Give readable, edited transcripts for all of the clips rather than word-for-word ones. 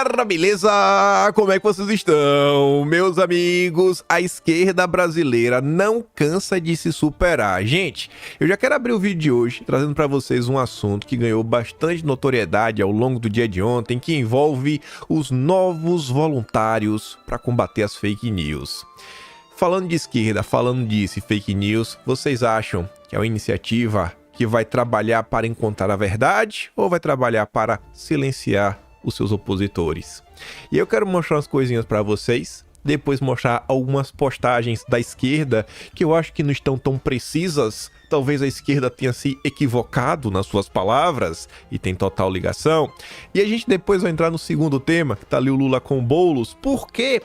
Galera, beleza? Como é que vocês estão? Meus amigos, a esquerda brasileira não cansa de se superar. Gente, eu já quero abrir o vídeo de hoje trazendo para vocês um assunto que ganhou bastante notoriedade ao longo do dia de ontem, que envolve os novos voluntários para combater as fake news. Falando de esquerda, falando disso e fake news, vocês acham que é uma iniciativa que vai trabalhar para encontrar a verdade ou vai trabalhar para silenciar os seus opositores? E eu quero mostrar umas coisinhas para vocês, depois mostrar algumas postagens da esquerda que eu acho que não estão tão precisas. Talvez a esquerda tenha se equivocado nas suas palavras e tem total ligação. E a gente depois vai entrar no segundo tema, que tá ali o Lula com o Boulos, porque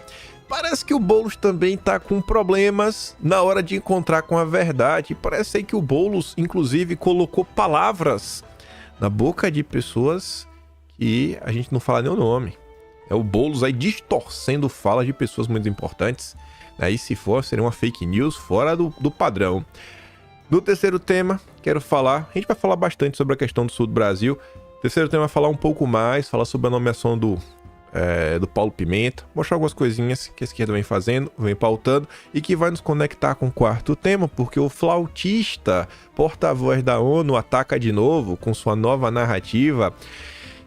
parece que o Boulos também tá com problemas na hora de encontrar com a verdade. Parece aí que o Boulos, inclusive, colocou palavras na boca de pessoas que a gente não fala nem o nome. É o Boulos aí distorcendo falas de pessoas muito importantes. Aí, se for, seria uma fake news fora do padrão. No terceiro tema, quero falar... A gente vai falar bastante sobre a questão do sul do Brasil. Terceiro tema, falar um pouco mais, falar sobre a nomeação do Paulo Pimenta, mostrar algumas coisinhas que a esquerda vem fazendo, vem pautando e que vai nos conectar com o quarto tema, porque o flautista, porta-voz da ONU, ataca de novo com sua nova narrativa,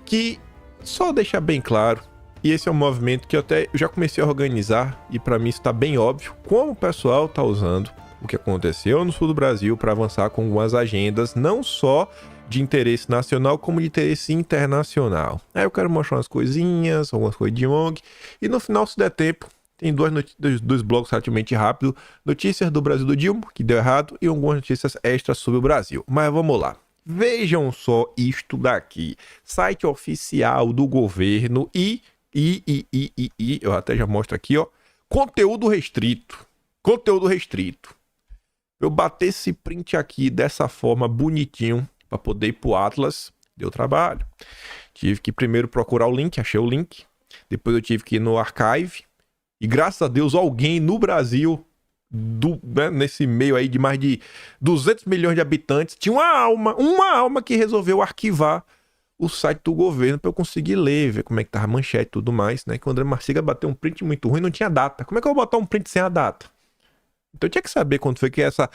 que só deixa bem claro, e esse é um movimento que eu já comecei a organizar, e para mim está bem óbvio, como o pessoal está usando o que aconteceu no sul do Brasil para avançar com algumas agendas, não só de interesse nacional, como de interesse internacional. Aí eu quero mostrar umas coisinhas, algumas coisas de ONG, e no final, se der tempo, tem dois blocos relativamente rápidos, notícias do Brasil do Dilma, que deu errado, e algumas notícias extras sobre o Brasil. Mas vamos lá. Vejam só isto daqui. Site oficial do governo eu até já mostro aqui, ó. Conteúdo restrito. Conteúdo restrito. Eu bater esse print aqui dessa forma bonitinho para poder ir pro Atlas, deu trabalho. Tive que primeiro procurar o link, achei o link. Depois eu tive que ir no Archive. E graças a Deus alguém no Brasil, nesse meio aí de mais de 200 milhões de habitantes, tinha uma alma que resolveu arquivar o site do governo para eu conseguir ler, ver como é que tava a manchete e tudo mais, né? Que o André Marciga bateu um print muito ruim, não tinha data. Como é que eu vou botar um print sem a data? Então eu tinha que saber quando foi que essa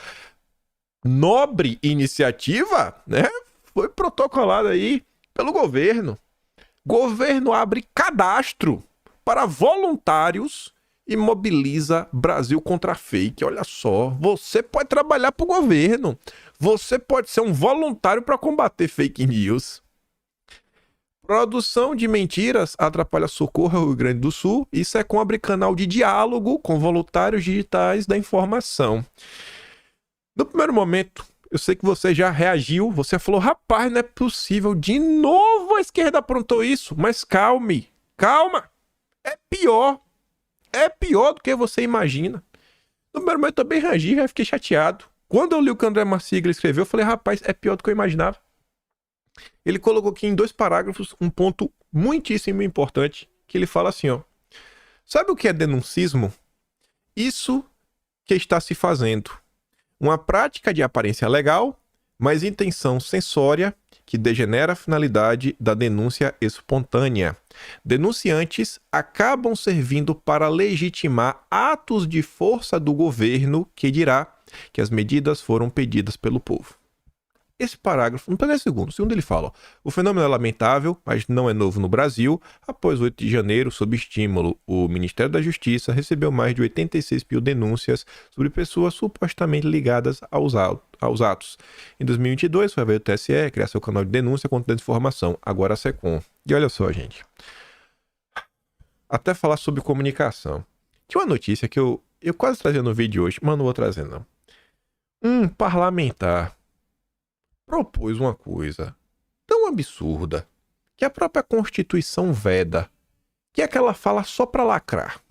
nobre iniciativa, né, foi protocolada aí pelo governo. Governo abre cadastro para voluntários e mobiliza Brasil contra a fake. Olha só, você pode trabalhar para o governo. Você pode ser um voluntário para combater fake news. Produção de mentiras atrapalha socorro ao Rio Grande do Sul. Isso é com abrir canal de diálogo com voluntários digitais da informação. No primeiro momento, eu sei que você já reagiu, você falou, rapaz, não é possível, de novo a esquerda aprontou isso, mas calma, é pior do que você imagina. No primeiro momento eu também reagi, já fiquei chateado. Quando eu li o que o André Marciga escreveu, eu falei, rapaz, é pior do que eu imaginava. Ele colocou aqui em 2 parágrafos um ponto muitíssimo importante, que ele fala assim, ó. Sabe o que é denuncismo? Isso que está se fazendo. Uma prática de aparência legal, mas intenção censória que degenera a finalidade da denúncia espontânea. Denunciantes acabam servindo para legitimar atos de força do governo que dirá que as medidas foram pedidas pelo povo. Esse parágrafo, não pega segundo. Segundo ele fala, ó, o fenômeno é lamentável, mas não é novo no Brasil. Após 8 de janeiro, sob estímulo, o Ministério da Justiça recebeu mais de 86 mil denúncias sobre pessoas supostamente ligadas aos atos. Em 2022, foi a TSE criar seu canal de denúncia contra a desinformação, agora a SECOM. E olha só, gente. Até falar sobre comunicação. Tinha uma notícia que eu quase trazia no vídeo hoje, mas não vou trazer, não. Um parlamentar propôs uma coisa tão absurda que a própria Constituição veda, que é aquela fala só para lacrar.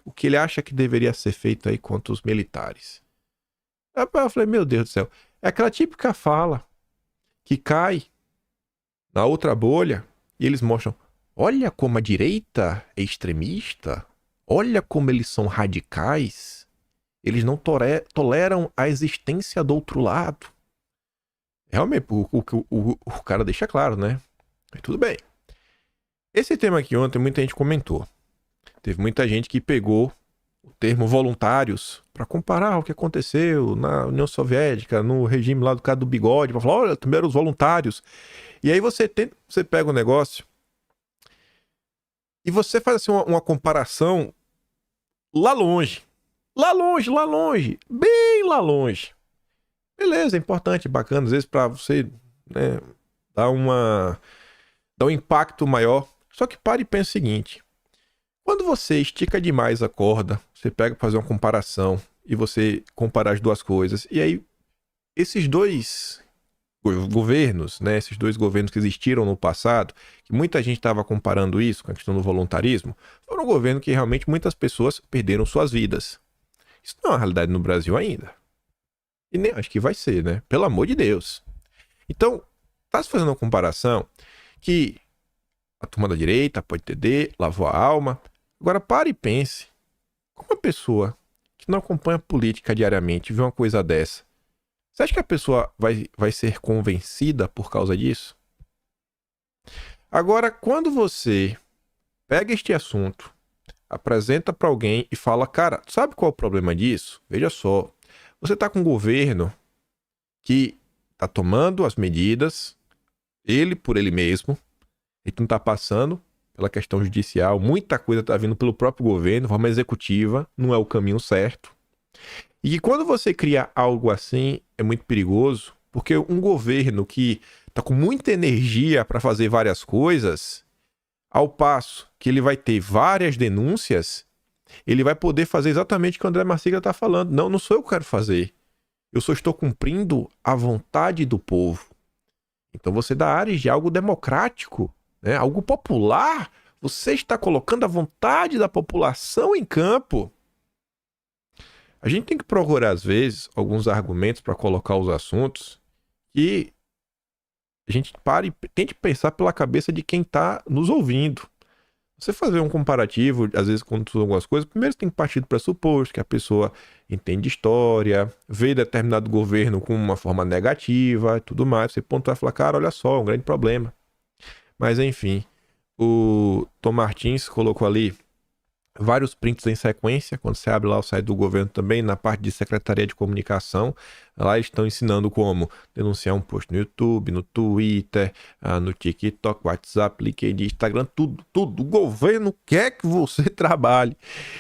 O que ele acha que deveria ser feito aí contra os militares. Eu falei, meu Deus do céu, é aquela típica fala que cai na outra bolha e eles mostram, olha como a direita é extremista, olha como eles são radicais, eles não toleram a existência do outro lado. Realmente, o cara deixa claro, né? Mas tudo bem. Esse tema aqui ontem muita gente comentou. Teve muita gente que pegou o termo voluntários para comparar o que aconteceu na União Soviética, no regime lá do cara do bigode, para falar, olha, também eram os voluntários. E aí você pega o negócio e você faz assim uma comparação lá longe, bem lá longe. Beleza, é importante, bacana, às vezes para você, né, dar um impacto maior. Só que pare e pense o seguinte: quando você estica demais a corda, você pega para fazer uma comparação e você compara as duas coisas, e aí esses dois governos, né, esses dois governos que existiram no passado, que muita gente estava comparando isso com a questão do voluntarismo, foram um governo que realmente muitas pessoas perderam suas vidas. Isso não é uma realidade no Brasil ainda. E nem acho que vai ser, né? Pelo amor de Deus. Então, tá se fazendo uma comparação que a turma da direita pode entender, lavou a alma. Agora pare e pense. Como uma pessoa que não acompanha política diariamente vê uma coisa dessa, você acha que a pessoa vai ser convencida por causa disso? Agora, quando você pega este assunto, apresenta para alguém e fala, cara, sabe qual é o problema disso? Veja só, você está com um governo que está tomando as medidas, ele por ele mesmo, ele não está passando pela questão judicial, muita coisa está vindo pelo próprio governo, forma executiva, não é o caminho certo. E que quando você cria algo assim, é muito perigoso, porque um governo que está com muita energia para fazer várias coisas, ao passo que ele vai ter várias denúncias, ele vai poder fazer exatamente o que o André Marcília está falando. Não, não sou eu que quero fazer. Eu só estou cumprindo a vontade do povo. Então você dá áreas de algo democrático, né? Algo popular. Você está colocando a vontade da população em campo. A gente tem que procurar, às vezes, alguns argumentos para colocar os assuntos que a gente pare e tente pensar pela cabeça de quem está nos ouvindo. Você fazer um comparativo, às vezes, quando tu algumas coisas, primeiro você tem que partir do pressuposto que a pessoa entende história, vê determinado governo com uma forma negativa e tudo mais. Você pontuar e falar, cara, olha só, é um grande problema. Mas, enfim, o Tom Martins colocou ali vários prints em sequência, quando você abre lá o site do governo também, na parte de Secretaria de Comunicação, lá estão ensinando como denunciar um post no YouTube, no Twitter, no TikTok, WhatsApp, LinkedIn, Instagram, tudo. O governo quer que você trabalhe.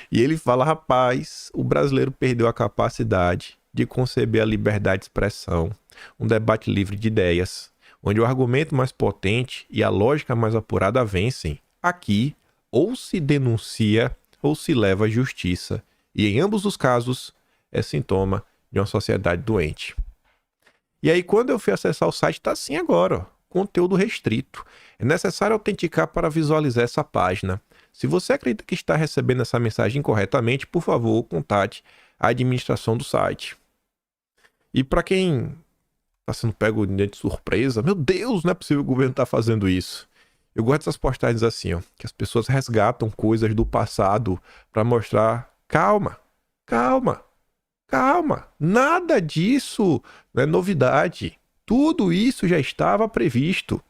E ele fala, rapaz, o brasileiro perdeu a capacidade de conceber a liberdade de expressão, um debate livre de ideias, onde o argumento mais potente e a lógica mais apurada vencem. Aqui, ou se denuncia ou se leva à justiça. E em ambos os casos, é sintoma de uma sociedade doente. E aí, quando eu fui acessar o site, está assim agora, ó, conteúdo restrito. É necessário autenticar para visualizar essa página. Se você acredita que está recebendo essa mensagem incorretamente, por favor, contate a administração do site. E para quem está sendo pego de surpresa, meu Deus, não é possível que o governo está fazendo isso. Eu gosto dessas postagens assim, ó, que as pessoas resgatam coisas do passado para mostrar, calma, nada disso não é novidade. Tudo isso já estava previsto.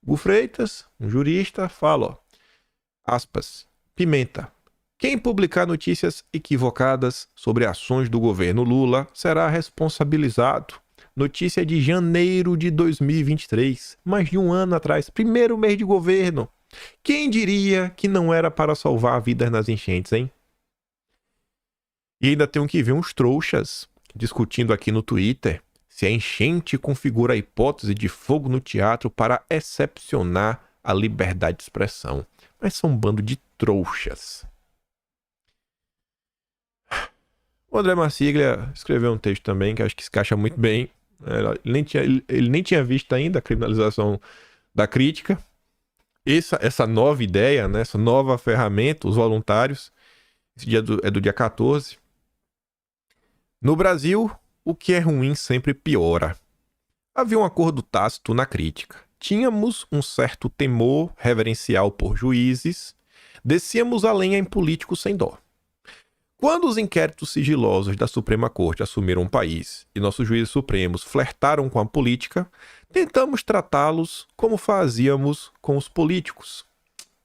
O Freitas, um jurista, fala, ó, aspas, Pimenta. Quem publicar notícias equivocadas sobre ações do governo Lula será responsabilizado. Notícia de janeiro de 2023, mais de um ano atrás, primeiro mês de governo. Quem diria que não era para salvar vidas nas enchentes, hein? E ainda tenho que ver uns trouxas discutindo aqui no Twitter se a enchente configura a hipótese de fogo no teatro para excepcionar a liberdade de expressão. Mas são um bando de trouxas. O André Marcília escreveu um texto também que acho que se encaixa muito bem. Ele nem tinha visto ainda a criminalização da crítica. Essa nova ideia, né, essa nova ferramenta, os voluntários, esse dia é do dia 14. No Brasil, o que é ruim sempre piora. Havia um acordo tácito na crítica. Tínhamos um certo temor reverencial por juízes, descíamos a lenha em políticos sem dó. Quando os inquéritos sigilosos da Suprema Corte assumiram o país e nossos juízes supremos flertaram com a política, tentamos tratá-los como fazíamos com os políticos.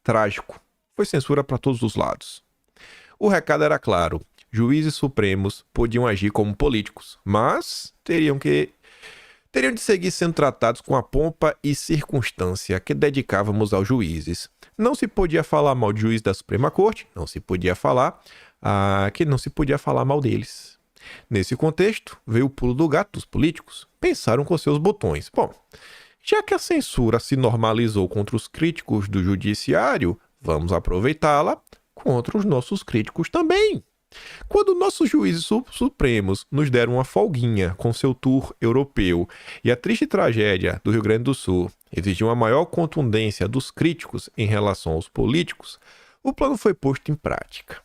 trágico. Foi censura para todos os lados. O recado era claro: juízes supremos podiam agir como políticos, mas teriam de seguir sendo tratados com a pompa e circunstância que dedicávamos aos juízes. Não se podia falar mal de juiz da Suprema Corte, não se podia falar que não se podia falar mal deles. Nesse contexto, veio o pulo do gato dos políticos. Pensaram com seus botões. Bom, já que a censura se normalizou contra os críticos do judiciário, vamos aproveitá-la contra os nossos críticos também. Quando nossos juízes supremos nos deram uma folguinha com seu tour europeu e a triste tragédia do Rio Grande do Sul exigiu uma maior contundência dos críticos em relação aos políticos, o plano foi posto em prática.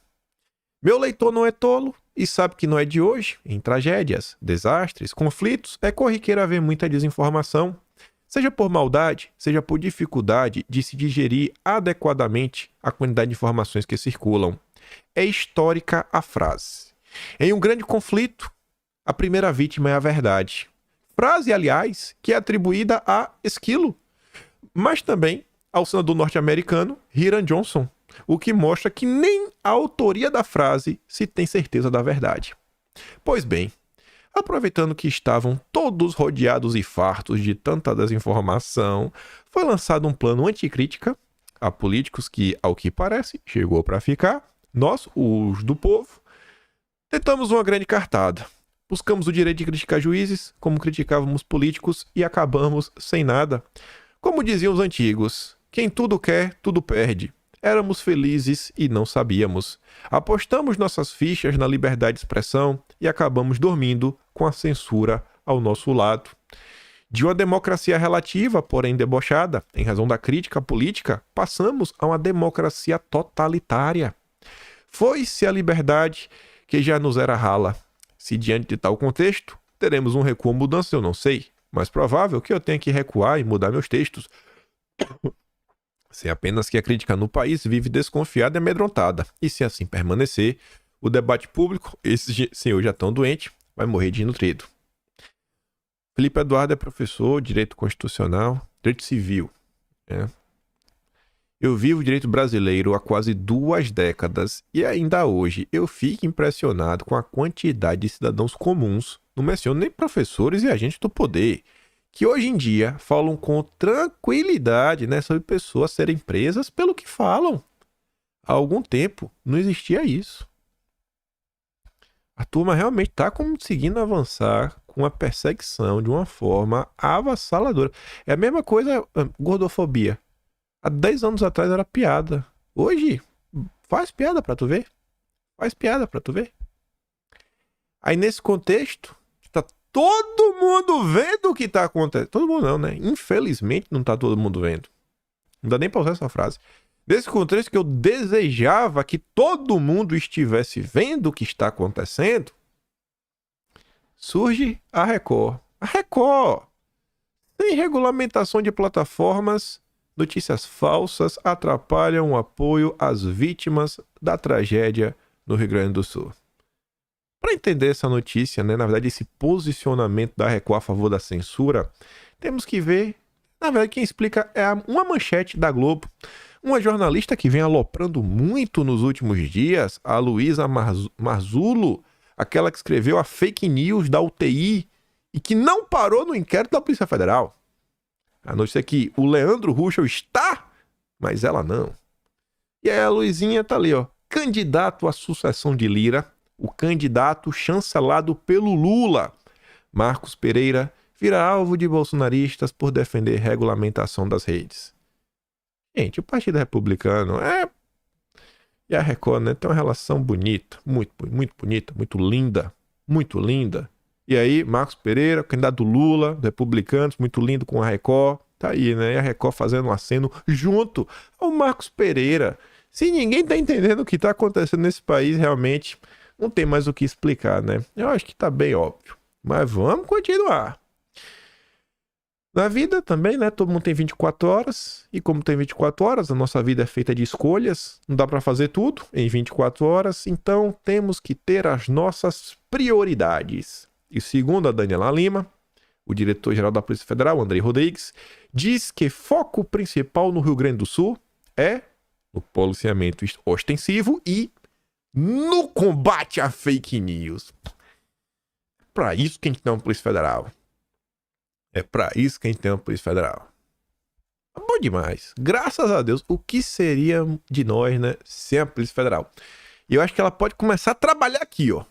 Meu leitor não é tolo e sabe que não é de hoje. Em tragédias, desastres, conflitos, é corriqueiro haver muita desinformação, seja por maldade, seja por dificuldade de se digerir adequadamente a quantidade de informações que circulam. É histórica a frase: em um grande conflito, a primeira vítima é a verdade. Frase, aliás, que é atribuída a Esquilo, mas também ao senador norte-americano Hiram Johnson, o que mostra que nem a autoria da frase se tem certeza da verdade. Pois bem, aproveitando que estavam todos rodeados e fartos de tanta desinformação, foi lançado um plano anticrítica a políticos que, ao que parece, chegou para ficar. Nós, os do povo, tentamos uma grande cartada. Buscamos o direito de criticar juízes, como criticávamos políticos, e acabamos sem nada. Como diziam os antigos: quem tudo quer, tudo perde. Éramos felizes e não sabíamos. Apostamos nossas fichas na liberdade de expressão e acabamos dormindo com a censura ao nosso lado. De uma democracia relativa, porém debochada, em razão da crítica política, passamos a uma democracia totalitária. Foi-se a liberdade que já nos era rala. Se diante de tal contexto, teremos um recuo ou mudança, eu não sei, mas provável que eu tenha que recuar e mudar meus textos. Sei apenas que a crítica no país vive desconfiada e amedrontada, e se assim permanecer, o debate público, esse senhor já tão doente, vai morrer desnutrido. Felipe Eduardo é professor de Direito Constitucional, Direito Civil. Eu vivo o direito brasileiro há quase 2 décadas e ainda hoje eu fico impressionado com a quantidade de cidadãos comuns, não menciono nem professores e agentes do poder, que hoje em dia falam com tranquilidade, sobre pessoas serem presas pelo que falam. Há algum tempo não existia isso. A turma realmente está conseguindo avançar com a perseguição de uma forma avassaladora. É a mesma coisa, gordofobia. Há 10 anos atrás era piada. Hoje, faz piada pra tu ver. Faz piada pra tu ver. Aí nesse contexto, tá todo mundo vendo o que tá acontecendo. Todo mundo não, né? Infelizmente não tá todo mundo vendo. Não dá nem pra usar essa frase. Nesse contexto que eu desejava que todo mundo estivesse vendo o que está acontecendo, surge a Record. A Record! Sem regulamentação de plataformas, notícias falsas atrapalham o apoio às vítimas da tragédia no Rio Grande do Sul. Para entender essa notícia, na verdade, esse posicionamento da Record a favor da censura, temos que ver, na verdade, quem explica é uma manchete da Globo. Uma jornalista que vem aloprando muito nos últimos dias, a Luísa Marzullo, aquela que escreveu a fake news da UTI e que não parou no inquérito da Polícia Federal. A notícia é que o Leandro Ruschel está, mas ela não. E aí a Luizinha tá ali, candidato à sucessão de Lira, o candidato chancelado pelo Lula. Marcos Pereira vira alvo de bolsonaristas por defender regulamentação das redes. Gente, o Partido Republicano e a Record, tem uma relação bonita, muito bonita, muito linda, muito linda. E aí, Marcos Pereira, candidato do Lula, do Republicanos, muito lindo com a Record, tá aí, E a Record fazendo um aceno junto ao Marcos Pereira. Se ninguém tá entendendo o que tá acontecendo nesse país, realmente não tem mais o que explicar, Eu acho que tá bem óbvio. Mas vamos continuar. Na vida também, todo mundo tem 24 horas, e como tem 24 horas, a nossa vida é feita de escolhas, não dá para fazer tudo em 24 horas, então temos que ter as nossas prioridades. E segundo a Daniela Lima, o diretor-geral da Polícia Federal, Andrei Rodrigues, diz que foco principal no Rio Grande do Sul é no policiamento ostensivo e no combate à fake news. Para isso que a gente tem uma Polícia Federal. É para isso que a gente tem uma Polícia Federal. Bom demais. Graças a Deus. O que seria de nós, né, sem a Polícia Federal? E eu acho que ela pode começar a trabalhar aqui, ó.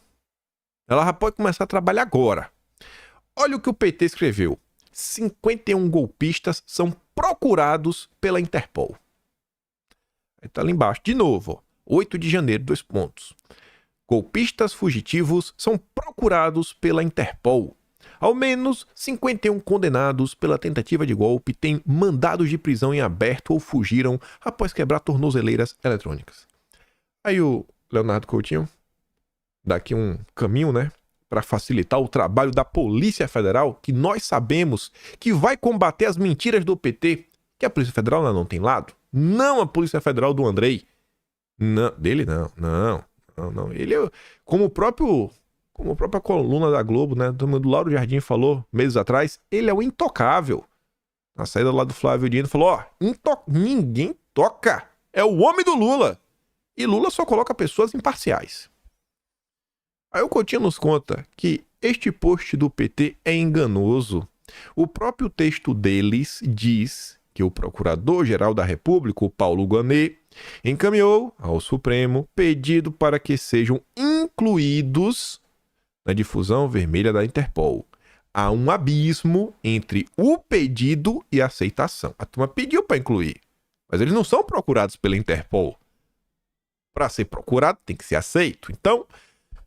Ela já pode começar a trabalhar agora. Olha o que o PT escreveu. 51 golpistas são procurados pela Interpol. Aí tá ali embaixo. De novo, ó. 8 de janeiro, 2 pontos. Golpistas fugitivos são procurados pela Interpol. Ao menos 51 condenados pela tentativa de golpe têm mandados de prisão em aberto ou fugiram após quebrar tornozeleiras eletrônicas. Aí o Leonardo Coutinho dá aqui um caminho, né, para facilitar o trabalho da Polícia Federal, que nós sabemos que vai combater as mentiras do PT, que a Polícia Federal não tem lado. Não a Polícia Federal do Andrei. Não, dele não. Ele, como a própria coluna da Globo, né, do Lauro Jardim falou meses atrás, ele é o intocável. Na saída lá do Flávio Dino falou, ó, ninguém toca. É o homem do Lula. E Lula só coloca pessoas imparciais. Aí o Coutinho nos conta que este post do PT é enganoso. O próprio texto deles diz que o Procurador-Geral da República, o Paulo Gonet, encaminhou ao Supremo pedido para que sejam incluídos na difusão vermelha da Interpol. Há um abismo entre o pedido e a aceitação. A turma pediu para incluir, mas eles não são procurados pela Interpol. Para ser procurado, tem que ser aceito. Então,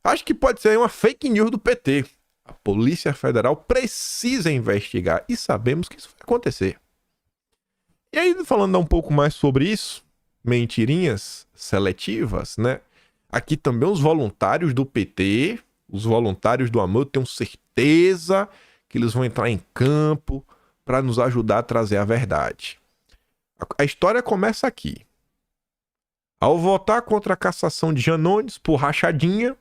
acho que pode ser uma fake news do PT. A Polícia Federal precisa investigar e sabemos que isso vai acontecer. E aí, falando um pouco mais sobre isso, mentirinhas seletivas, né? Aqui também os voluntários do PT, os voluntários do amor, eu tenho certeza que eles vão entrar em campo para nos ajudar a trazer a verdade. A história começa aqui. Ao votar contra a cassação de Janones por rachadinha,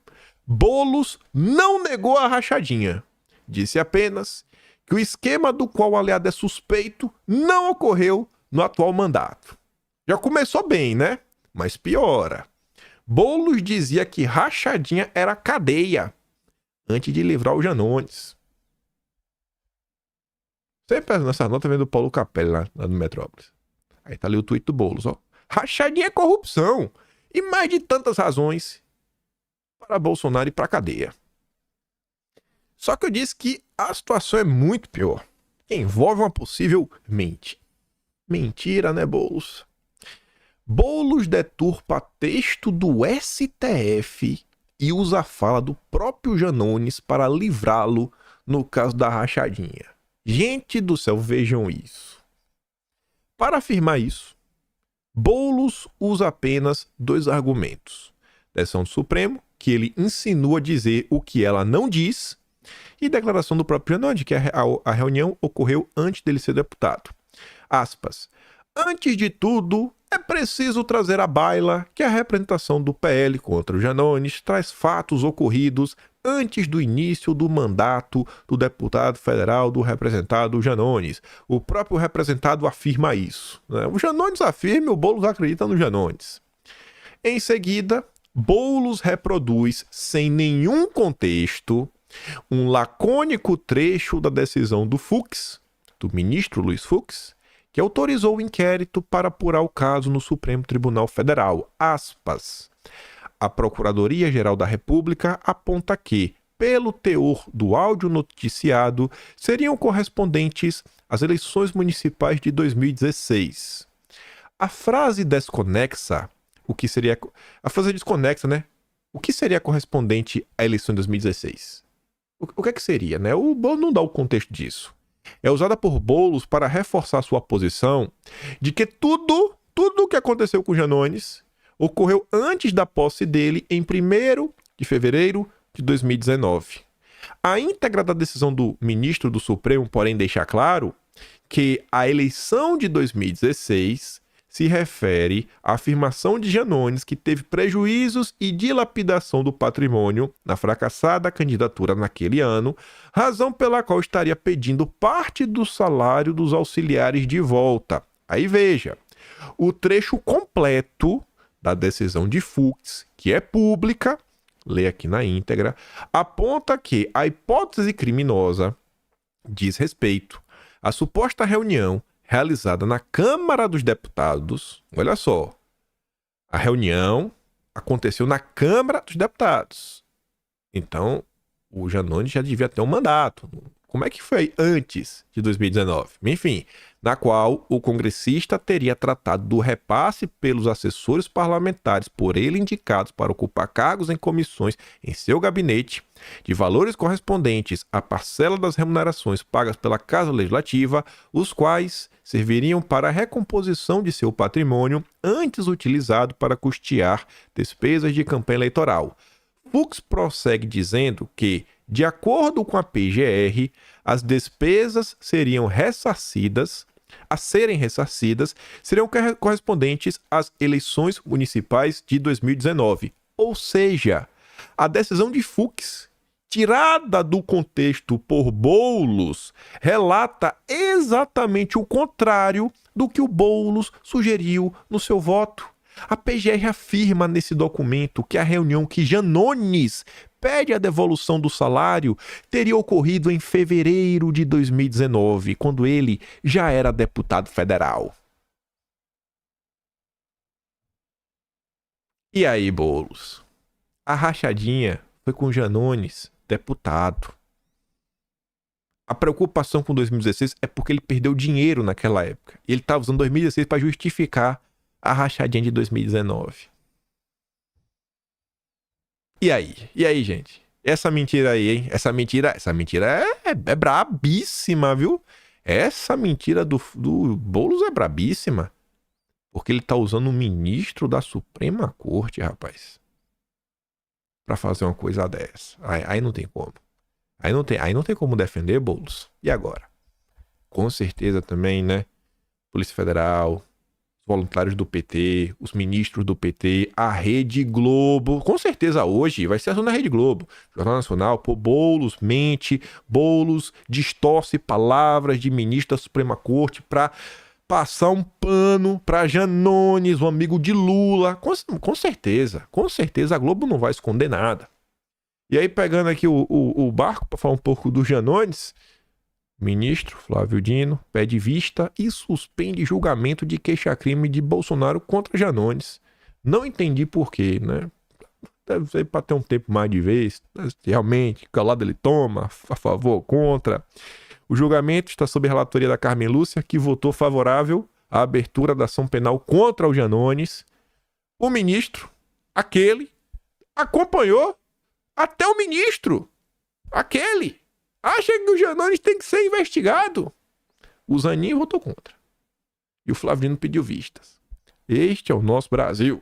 Boulos não negou a rachadinha. Disse apenas que o esquema do qual o aliado é suspeito não ocorreu no atual mandato. Já começou bem, né? Mas piora. Boulos dizia que rachadinha era cadeia antes de livrar o Janones. Sempre nessa nota vem do Paulo Capelli lá no Metrópolis. Aí tá ali o tweet do Boulos, ó. Rachadinha é corrupção. E mais de tantas razões para Bolsonaro ir pra cadeia. Só que eu disse que a situação é muito pior. Envolve uma possível mentira, né, Boulos? Boulos deturpa texto do STF e usa a fala do próprio Janones para livrá-lo no caso da rachadinha. Gente do céu, vejam isso. Para afirmar isso, Boulos usa apenas 2 argumentos. Decisão do Supremo, que ele insinua dizer o que ela não diz, e declaração do próprio Janones, que a reunião ocorreu antes dele ser deputado. Aspas. Antes de tudo, é preciso trazer à baila que a representação do PL contra o Janones traz fatos ocorridos antes do início do mandato do deputado federal do representado Janones. O próprio representado afirma isso, né? O Janones afirma e o Boulos acredita no Janones. Em seguida, Boulos reproduz, sem nenhum contexto, um lacônico trecho da decisão do Fux, do ministro Luiz Fux, que autorizou o inquérito para apurar o caso no Supremo Tribunal Federal. Aspas. A Procuradoria-Geral da República aponta que, pelo teor do áudio noticiado, seriam correspondentes às eleições municipais de 2016. A frase desconexa, a frase desconexa, né? O que seria correspondente à eleição de 2016? O que é que seria, né? O Boulos não dá o contexto disso. É usada por Boulos para reforçar sua posição de que tudo o que aconteceu com Janones ocorreu antes da posse dele em 1º de fevereiro de 2019. A íntegra da decisão do ministro do Supremo, porém, deixa claro que a eleição de 2016 se refere à afirmação de Janones que teve prejuízos e dilapidação do patrimônio na fracassada candidatura naquele ano, razão pela qual estaria pedindo parte do salário dos auxiliares de volta. Aí veja, O trecho completo da decisão de Fux, que é pública, lê aqui na íntegra, aponta que a hipótese criminosa diz respeito à suposta reunião realizada na Câmara dos Deputados. Olha só, a reunião aconteceu na Câmara dos Deputados. Então, o Janones já devia ter um mandato. Como é que foi antes de 2019? Enfim, na qual o congressista teria tratado do repasse pelos assessores parlamentares por ele indicados para ocupar cargos em comissões em seu gabinete, de valores correspondentes à parcela das remunerações pagas pela Casa Legislativa, os quais serviriam para a recomposição de seu patrimônio antes utilizado para custear despesas de campanha eleitoral. Fux prossegue dizendo que, de acordo com a PGR, as despesas seriam seriam correspondentes às eleições municipais de 2019. Ou seja, a decisão de Fux, tirada do contexto por Boulos, relata exatamente o contrário do que o Boulos sugeriu no seu voto. A PGR afirma nesse documento que a reunião que Janones pede a devolução do salário teria ocorrido em fevereiro de 2019, quando ele já era deputado federal. E aí, Boulos? A rachadinha foi com Janones, deputado. A preocupação com 2016 é porque ele perdeu dinheiro naquela época. E ele estava usando 2016 para justificar a rachadinha de 2019. E aí, gente? Essa mentira aí, hein? Essa mentira é brabíssima, viu? Essa mentira do Boulos é brabíssima. Porque ele tá usando um ministro da Suprema Corte, rapaz, pra fazer uma coisa dessa. Aí não tem como. Aí não tem como defender, Boulos. E agora? Com certeza também, né? Polícia Federal, voluntários do PT, os ministros do PT, a Rede Globo. Com certeza hoje vai ser assunto na Rede Globo. Jornal Nacional, pô, Boulos mente, Boulos distorce palavras de ministro da Suprema Corte para passar um pano para Janones, um amigo de Lula. Com certeza a Globo não vai esconder nada. E aí, pegando aqui o barco para falar um pouco do Janones, ministro Flávio Dino pede vista e suspende julgamento de queixa-crime de Bolsonaro contra Janones. Não entendi por quê, né? Deve ser para ter um tempo mais de vez. Realmente, qual lado ele toma, a favor ou contra. O julgamento está sob a relatoria da Carmen Lúcia, que votou favorável à abertura da ação penal contra o Janones. O ministro, aquele, acompanhou até o ministro, aquele, acha que o Janones tem que ser investigado. O Zanin votou contra. E o Flavino pediu vistas. Este é o nosso Brasil.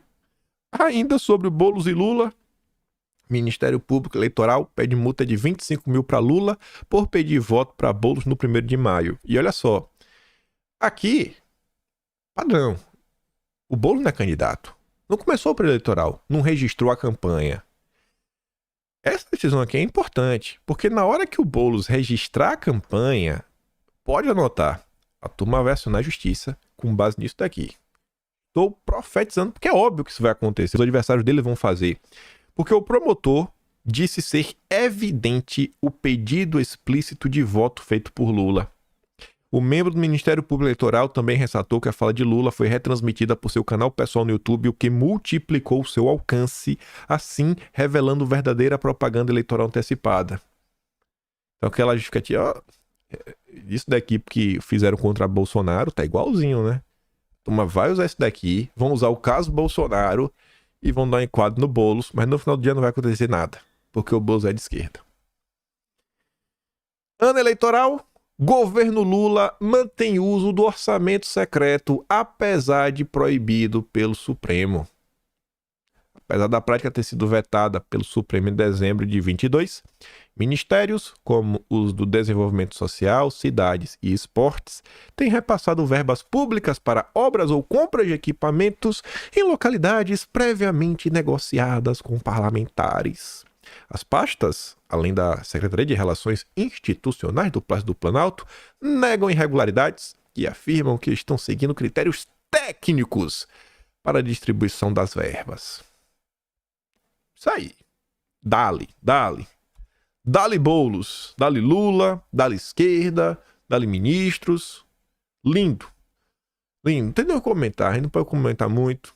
Ainda sobre o Boulos e Lula, Ministério Público Eleitoral pede multa de 25 mil para Lula por pedir voto para Boulos no 1º de maio. E olha só, aqui, padrão, o Boulos não é candidato. Não começou o pré-eleitoral, não registrou a campanha. Essa decisão aqui é importante, porque na hora que o Boulos registrar a campanha, pode anotar, a turma vai acionar a justiça com base nisso daqui. Estou profetizando, porque é óbvio que isso vai acontecer, os adversários dele vão fazer. Porque o promotor disse ser evidente o pedido explícito de voto feito por Lula. O membro do Ministério Público Eleitoral também ressaltou que a fala de Lula foi retransmitida por seu canal pessoal no YouTube, o que multiplicou o seu alcance, assim revelando verdadeira propaganda eleitoral antecipada. Então aquela justificativa, isso daqui que fizeram contra Bolsonaro, tá igualzinho, né? Então, vai usar isso daqui, vão usar o caso Bolsonaro e vão dar um enquadro no Boulos, mas no final do dia não vai acontecer nada, porque o Boulos é de esquerda. Ano eleitoral, governo Lula mantém uso do orçamento secreto, apesar de proibido pelo Supremo. Apesar da prática ter sido vetada pelo Supremo em dezembro de 22, ministérios, como os do Desenvolvimento Social, Cidades e Esportes, têm repassado verbas públicas para obras ou compras de equipamentos em localidades previamente negociadas com parlamentares. As pastas, além da Secretaria de Relações Institucionais do Palácio do Planalto, negam irregularidades e afirmam que estão seguindo critérios técnicos para a distribuição das verbas. Isso aí. Dali. Dali Boulos, dali Lula, dali esquerda, dali ministros. Lindo. Não tem nem o que comentar, a gente não pode comentar muito.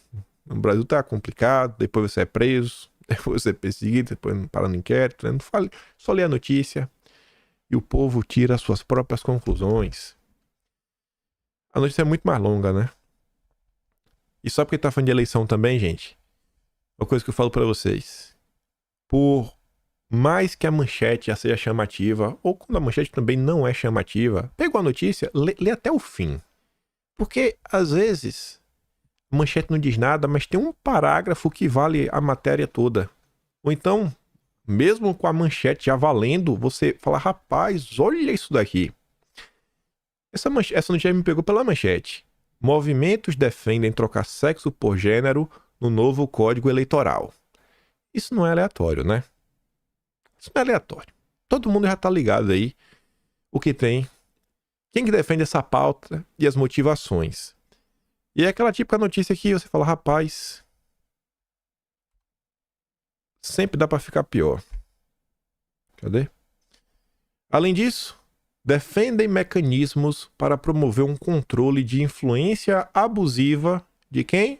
O Brasil tá complicado, depois você é preso, depois você é perseguido, depois não para no inquérito. Não fale, só lê a notícia e o povo tira as suas próprias conclusões. A notícia é muito mais longa, né? E só porque tá falando de eleição também, gente, uma coisa que eu falo pra vocês. Por mais que a manchete já seja chamativa, ou quando a manchete também não é chamativa, pegou a notícia, lê até o fim. Porque, às vezes, a manchete não diz nada, mas tem um parágrafo que vale a matéria toda. Ou então, mesmo com a manchete já valendo, você fala, rapaz, olha isso daqui. Essa notícia me pegou pela manchete. Movimentos defendem trocar sexo por gênero no novo Código Eleitoral. Isso não é aleatório, né? Isso não é aleatório. Todo mundo já tá ligado aí o que tem. Quem que defende essa pauta e as motivações. E é aquela típica notícia que você fala, rapaz, sempre dá pra ficar pior. Cadê? Além disso, defendem mecanismos para promover um controle de influência abusiva de quem?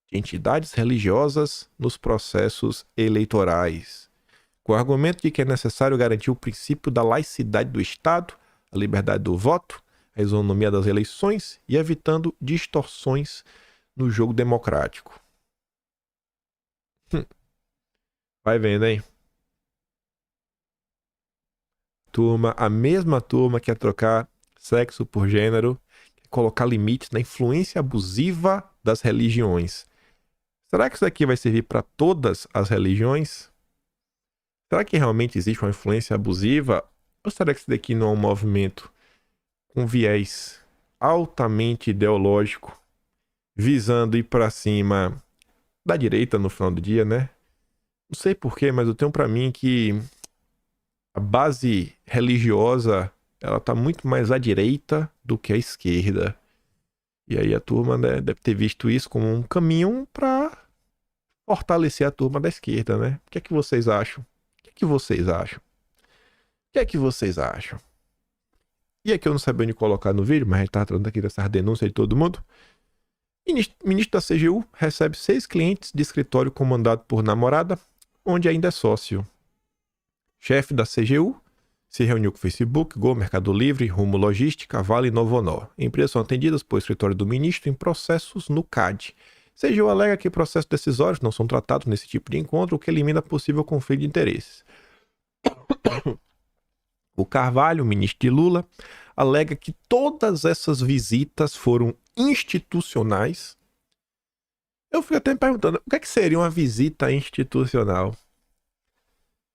De entidades religiosas nos processos eleitorais. Com o argumento de que é necessário garantir o princípio da laicidade do Estado, a liberdade do voto, a isonomia das eleições e evitando distorções no jogo democrático. Vai vendo, hein? Turma, a mesma turma que quer trocar sexo por gênero, quer colocar limites na influência abusiva das religiões. Será que isso daqui vai servir para todas as religiões? Será que realmente existe uma influência abusiva? Ou será que isso daqui não é um movimento com viés altamente ideológico, visando ir para cima da direita no final do dia, né? Não sei porquê, mas eu tenho para mim que a base religiosa, ela tá muito mais à direita do que à esquerda. E aí a turma, né, deve ter visto isso como um caminho para fortalecer a turma da esquerda, né? O que é que vocês acham? O que é que vocês acham? O que é que vocês acham? E aqui eu não sabia onde colocar no vídeo, mas a gente tá tratando aqui dessas denúncias de todo mundo. Ministro da CGU recebe 6 clientes de escritório comandado por namorada, onde ainda é sócio. Chefe da CGU se reuniu com Facebook, Go, Mercado Livre, Rumo Logística, Vale e Novonor. Empresas são atendidas por escritório do ministro em processos no CAD. CGU alega que processos decisórios não são tratados nesse tipo de encontro, o que elimina possível conflito de interesses. O Carvalho, ministro de Lula, alega que todas essas visitas foram institucionais. Eu fico até me perguntando, o que é que seria uma visita institucional?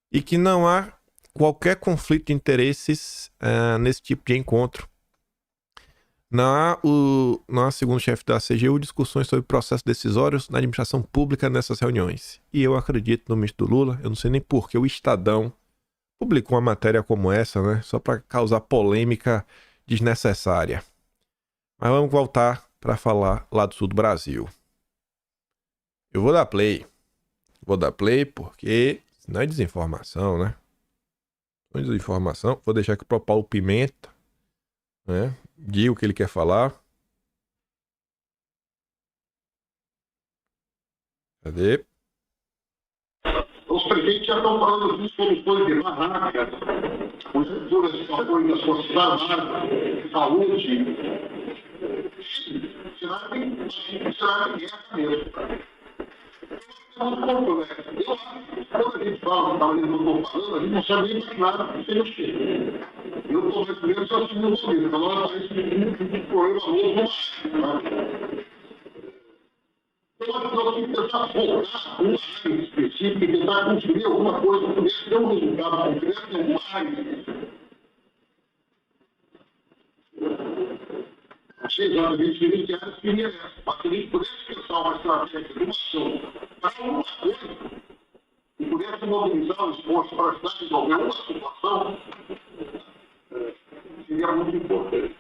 E que não há qualquer conflito de interesses nesse tipo de encontro. Não há, segundo o chefe da CGU, discussões sobre processos decisórios na administração pública nessas reuniões. E eu acredito no ministro do Lula, eu não sei nem por que o Estadão publicou uma matéria como essa, né? Só para causar polêmica desnecessária. Mas vamos voltar para falar lá do sul do Brasil. Eu vou dar play. Vou dar play porque não é desinformação, né? Não é desinformação. Vou deixar aqui para o Paulo Pimenta, né? Diga o que ele quer falar. Cadê? Os prefeitos já estão falando de soluções de barracas, construtoras de apoio das Forças Armadas, saúde. Será que é essa mesmo? Eu acho que quando a gente fala que talvez não estou falando, a gente não sabe nem mais nada que seja o quê. Eu estou mais primeiro só assim no momento, então nós parece um problema novo mais. Eu acho que nós temos que tentar focar numa área específica e tentar construir alguma coisa que pudesse ter um resultado concreto em alguma área. Exatamente, a gente áreas queria essa, para que a gente pudesse pensar uma estratégia de uma ação para alguma coisa e pudesse mobilizar o esforço para ajudar a resolver uma situação, seria muito importante.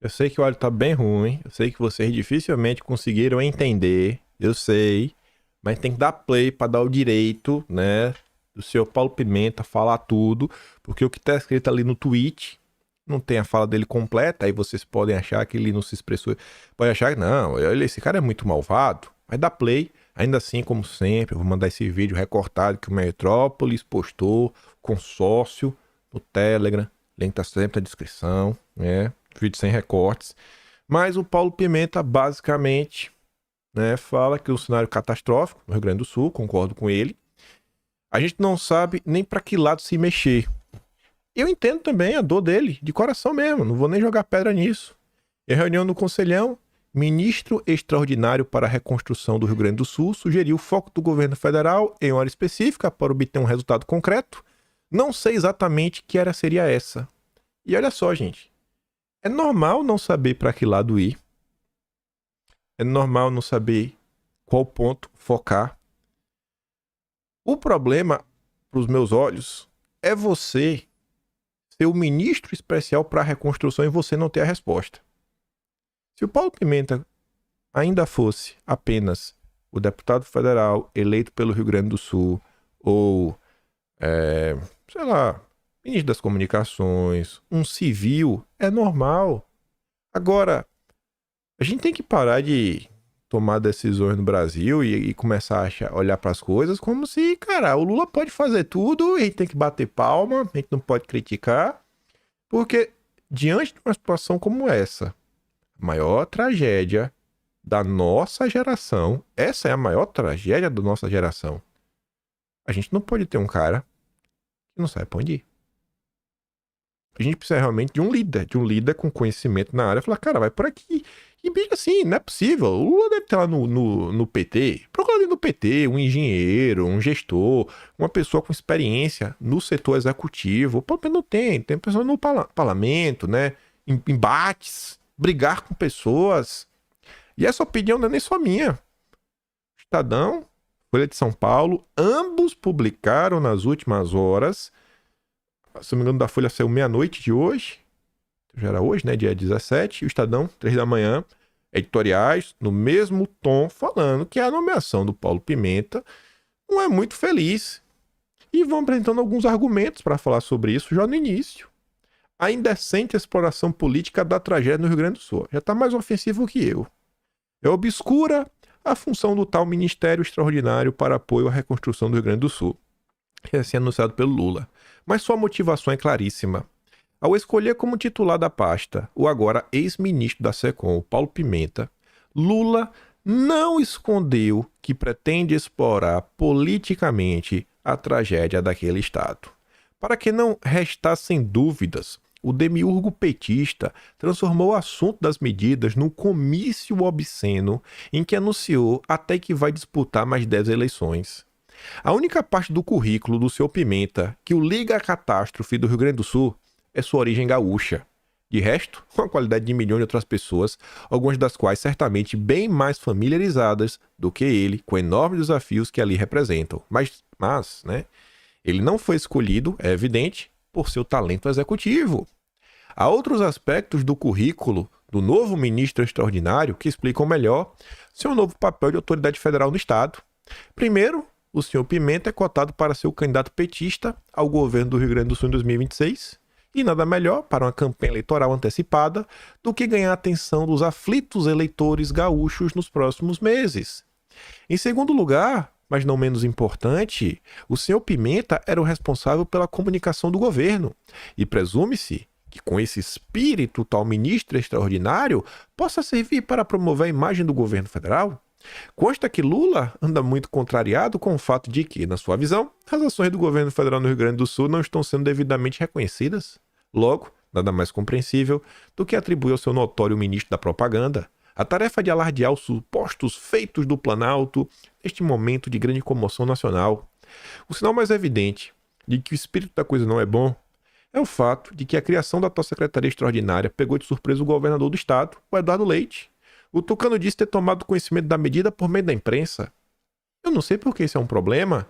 Eu sei que o áudio tá bem ruim, eu sei que vocês dificilmente conseguiram entender, eu sei, mas tem que dar play pra dar o direito, né, do seu Paulo Pimenta falar tudo, porque o que tá escrito ali no tweet não tem a fala dele completa, aí vocês podem achar que ele não se expressou, pode achar que não, esse cara é muito malvado, mas dá play, ainda assim, como sempre, eu vou mandar esse vídeo recortado que o Metrópolis postou, consórcio, no Telegram, link tá sempre na descrição, né, vídeo sem recortes, mas o Paulo Pimenta basicamente, né, fala que o cenário catastrófico no Rio Grande do Sul, concordo com ele, a gente não sabe nem para que lado se mexer. Eu entendo também a dor dele, de coração mesmo, não vou nem jogar pedra nisso. Em reunião do Conselhão, ministro extraordinário para a reconstrução do Rio Grande do Sul sugeriu o foco do governo federal em hora específica para obter um resultado concreto. Não sei exatamente que era seria essa. E olha só, gente, é normal não saber para que lado ir. É normal não saber qual ponto focar. O problema, para os meus olhos, é você ser o ministro especial para a reconstrução e você não ter a resposta. Se o Paulo Pimenta ainda fosse apenas o deputado federal eleito pelo Rio Grande do Sul ou, sei lá, ministro das comunicações, um civil, é normal. Agora, a gente tem que parar de tomar decisões no Brasil e começar a olhar para as coisas como se, cara, o Lula pode fazer tudo e a gente tem que bater palma, a gente não pode criticar, porque diante de uma situação como essa, a maior tragédia da nossa geração, essa é a maior tragédia da nossa geração, a gente não pode ter um cara que não sabe pra onde ir. A gente precisa realmente de um líder com conhecimento na área, falar, cara, vai por aqui. E bicho, assim, não é possível. O Lula deve estar lá no PT. Procura ali no PT um engenheiro, um gestor, uma pessoa com experiência no setor executivo. Pô, não tem pessoa no parlamento, né? Embates, brigar com pessoas. E essa opinião não é nem só minha. Estadão, Folha de São Paulo, ambos publicaram nas últimas horas. Se não me engano, da Folha saiu meia-noite de hoje. Já era hoje, né? Dia 17. E o Estadão, 3 da manhã. Editoriais, no mesmo tom, falando que a nomeação do Paulo Pimenta não é muito feliz. E vão apresentando alguns argumentos para falar sobre isso já no início. A indecente exploração política da tragédia no Rio Grande do Sul. Já está mais ofensivo que eu. É obscura a função do tal Ministério Extraordinário para apoio à reconstrução do Rio Grande do Sul, recém-anunciado pelo Lula. Mas sua motivação é claríssima. Ao escolher como titular da pasta o agora ex-ministro da SECOM, Paulo Pimenta, Lula não escondeu que pretende explorar politicamente a tragédia daquele estado. Para que não restassem dúvidas, o demiurgo petista transformou o assunto das medidas num comício obsceno em que anunciou até que vai disputar mais 10 eleições. A única parte do currículo do seu Pimenta que o liga à catástrofe do Rio Grande do Sul é sua origem gaúcha. De resto, com a qualidade de milhões de outras pessoas, algumas das quais certamente bem mais familiarizadas do que ele com enormes desafios que ali representam. Mas, né, ele não foi escolhido, é evidente, por seu talento executivo. Há outros aspectos do currículo do novo ministro extraordinário que explicam melhor seu novo papel de autoridade federal no estado. Primeiro, o senhor Pimenta é cotado para ser o candidato petista ao governo do Rio Grande do Sul em 2026. E nada melhor para uma campanha eleitoral antecipada do que ganhar a atenção dos aflitos eleitores gaúchos nos próximos meses. Em segundo lugar, mas não menos importante, o senhor Pimenta era o responsável pela comunicação do governo. E presume-se que com esse espírito tal ministro extraordinário possa servir para promover a imagem do governo federal. Consta que Lula anda muito contrariado com o fato de que, na sua visão, as ações do governo federal no Rio Grande do Sul não estão sendo devidamente reconhecidas. Logo, nada mais compreensível do que atribuir ao seu notório ministro da propaganda a tarefa de alardear os supostos feitos do Planalto neste momento de grande comoção nacional. O sinal mais evidente de que o espírito da coisa não é bom é o fato de que a criação da tal secretaria extraordinária pegou de surpresa o governador do estado, o Eduardo Leite. O tucano disse ter tomado conhecimento da medida por meio da imprensa. Eu não sei por que isso é um problema.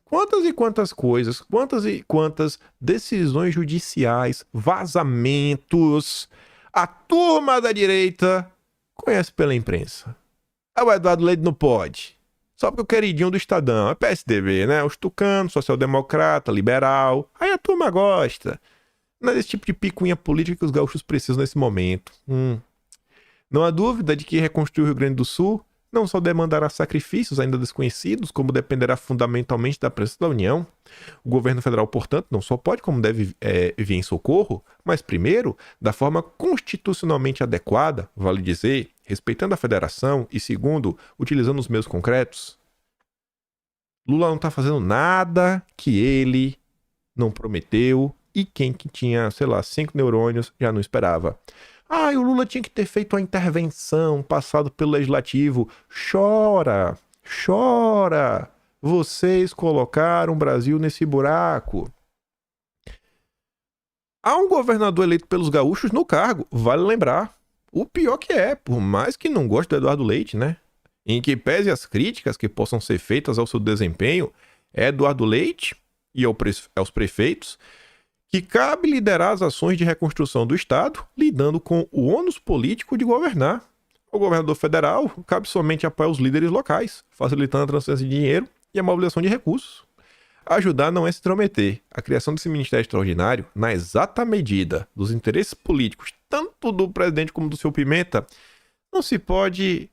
Quantas e quantas coisas, quantas e quantas decisões judiciais, vazamentos, A turma da direita conhece pela imprensa. Ah, o Eduardo Leite não pode. Só porque o queridinho do Estadão é PSDB, né? Os tucanos, social-democrata, liberal. Aí a turma gosta. Não é desse tipo de picuinha política que os gaúchos precisam nesse momento. Não há dúvida de que reconstruir o Rio Grande do Sul não só demandará sacrifícios ainda desconhecidos, como dependerá fundamentalmente da presença da União. O governo federal, portanto, não só pode, como deve vir em socorro, mas primeiro, da forma constitucionalmente adequada, vale dizer, respeitando a federação, e segundo, utilizando os meios concretos. Lula não está fazendo nada que ele não prometeu e quem que tinha, sei lá, 5 neurônios já não esperava. Ah, o Lula tinha que ter feito uma intervenção, passado pelo legislativo. Chora, chora. Vocês colocaram o Brasil nesse buraco. Há um governador eleito pelos gaúchos no cargo, vale lembrar. O pior que é, por mais que não goste do Eduardo Leite, né? Em que pese as críticas que possam ser feitas ao seu desempenho, é Eduardo Leite e aos prefeitos que cabe liderar as ações de reconstrução do Estado, lidando com o ônus político de governar. Ao governador federal, cabe somente apoiar os líderes locais, facilitando a transferência de dinheiro e a mobilização de recursos. Ajudar não é se intrometer. A criação desse ministério extraordinário, na exata medida dos interesses políticos, tanto do presidente como do seu Pimenta, não se pode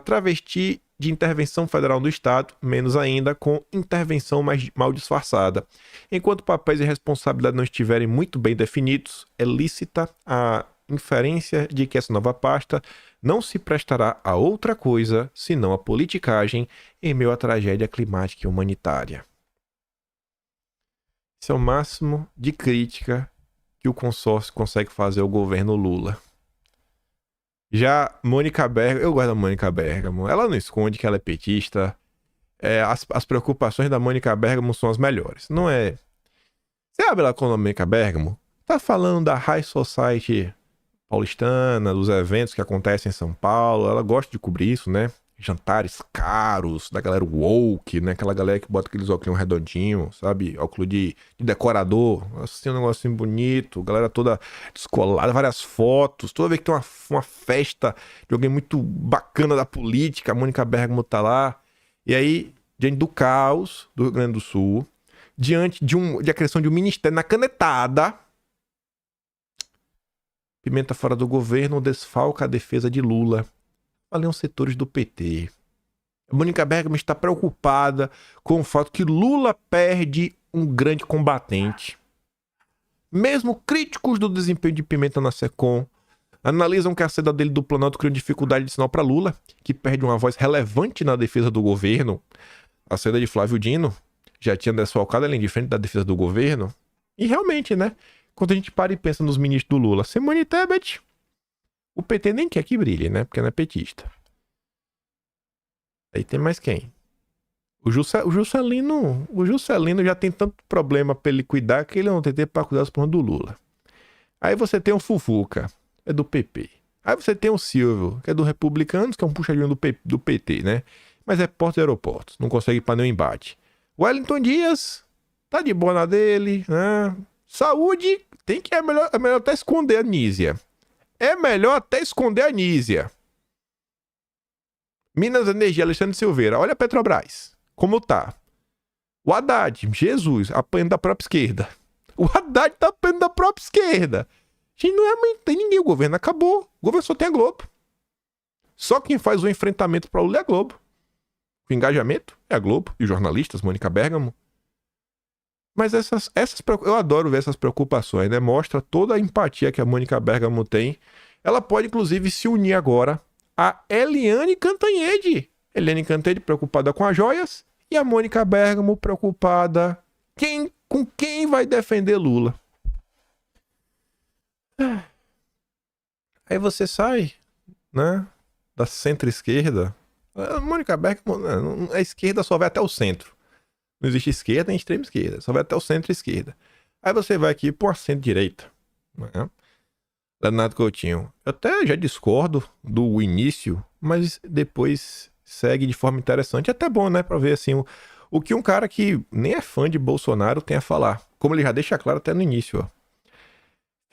travestir de intervenção federal do Estado, menos ainda com intervenção mais mal disfarçada. Enquanto papéis e responsabilidade não estiverem muito bem definidos, é lícita a inferência de que essa nova pasta não se prestará a outra coisa senão a politicagem em meio à tragédia climática e humanitária. Esse é o máximo de crítica que o consórcio consegue fazer ao governo Lula. Já Mônica Bergamo, eu gosto da Mônica Bergamo, ela não esconde que ela é petista. As preocupações da Mônica Bergamo são as melhores. Não é. Você abre lá com a Mônica Bergamo, tá falando da High Society paulistana, dos eventos que acontecem em São Paulo. Ela gosta de cobrir isso, né? Jantares caros, da galera woke, né? Aquela galera que bota aqueles óculos redondinhos, sabe? Óculos de decorador, assim, um negocinho bonito, galera toda descolada, várias fotos. Toda vez que tem uma festa de alguém muito bacana da política, a Mônica Bergamo tá lá. E aí, diante do caos do Rio Grande do Sul, diante de a criação de um ministério na canetada, Pimenta fora do governo desfalca a defesa de Lula. Ali os setores do PT. A Mônica Bergamo está preocupada com o fato que Lula perde um grande combatente. Mesmo críticos do desempenho de Pimenta na SECOM analisam que a saída dele do Planalto criou dificuldade de sinal para Lula, que perde uma voz relevante na defesa do governo. A saída de Flávio Dino já tinha desfalcado além de frente da defesa do governo. E realmente, né? Quando a gente para e pensa nos ministros do Lula, Simone Tebet, o PT nem quer que brilhe, né? Porque não é petista. Aí tem mais quem? O Juscelino já tem tanto problema pra ele cuidar que ele não tem tempo pra cuidar dos planos do Lula. Aí você tem o Fufuca, é do PP. Aí você tem o Silvio, que é do Republicanos, que é um puxadinho do PT, né? Mas é portos e aeroportos, não consegue ir pra nenhum embate. O Wellington Dias tá de boa na dele, né? Saúde, é melhor até esconder a Nízia. É melhor até esconder a Nízia. Minas Energia, Alexandre Silveira. Olha a Petrobras. Como tá? O Haddad, Jesus, apanhando da própria esquerda. O Haddad tá apanhando da própria esquerda. Gente, não tem ninguém. O governo acabou. O governo só tem a Globo. Só quem faz o enfrentamento pra Lula é a Globo. O engajamento é a Globo. E os jornalistas, Mônica Bergamo. Mas eu adoro ver essas preocupações, né? Mostra toda a empatia que a Mônica Bergamo tem. Ela pode, inclusive, se unir agora a Eliane Cantanhede. Eliane Cantanhede preocupada com as joias e a Mônica Bergamo preocupada com quem vai defender Lula. Aí você sai, né? Da centro-esquerda. A Mônica Bergamo, a esquerda só vai até o centro. Não existe esquerda nem extrema esquerda, só vai até o centro-esquerda. Aí você vai aqui por centro-direita. Né? Leonardo Coutinho. Eu até já discordo do início, mas depois segue de forma interessante. É até bom, né? Pra ver assim o que um cara que nem é fã de Bolsonaro tem a falar. Como ele já deixa claro até no início. Ó.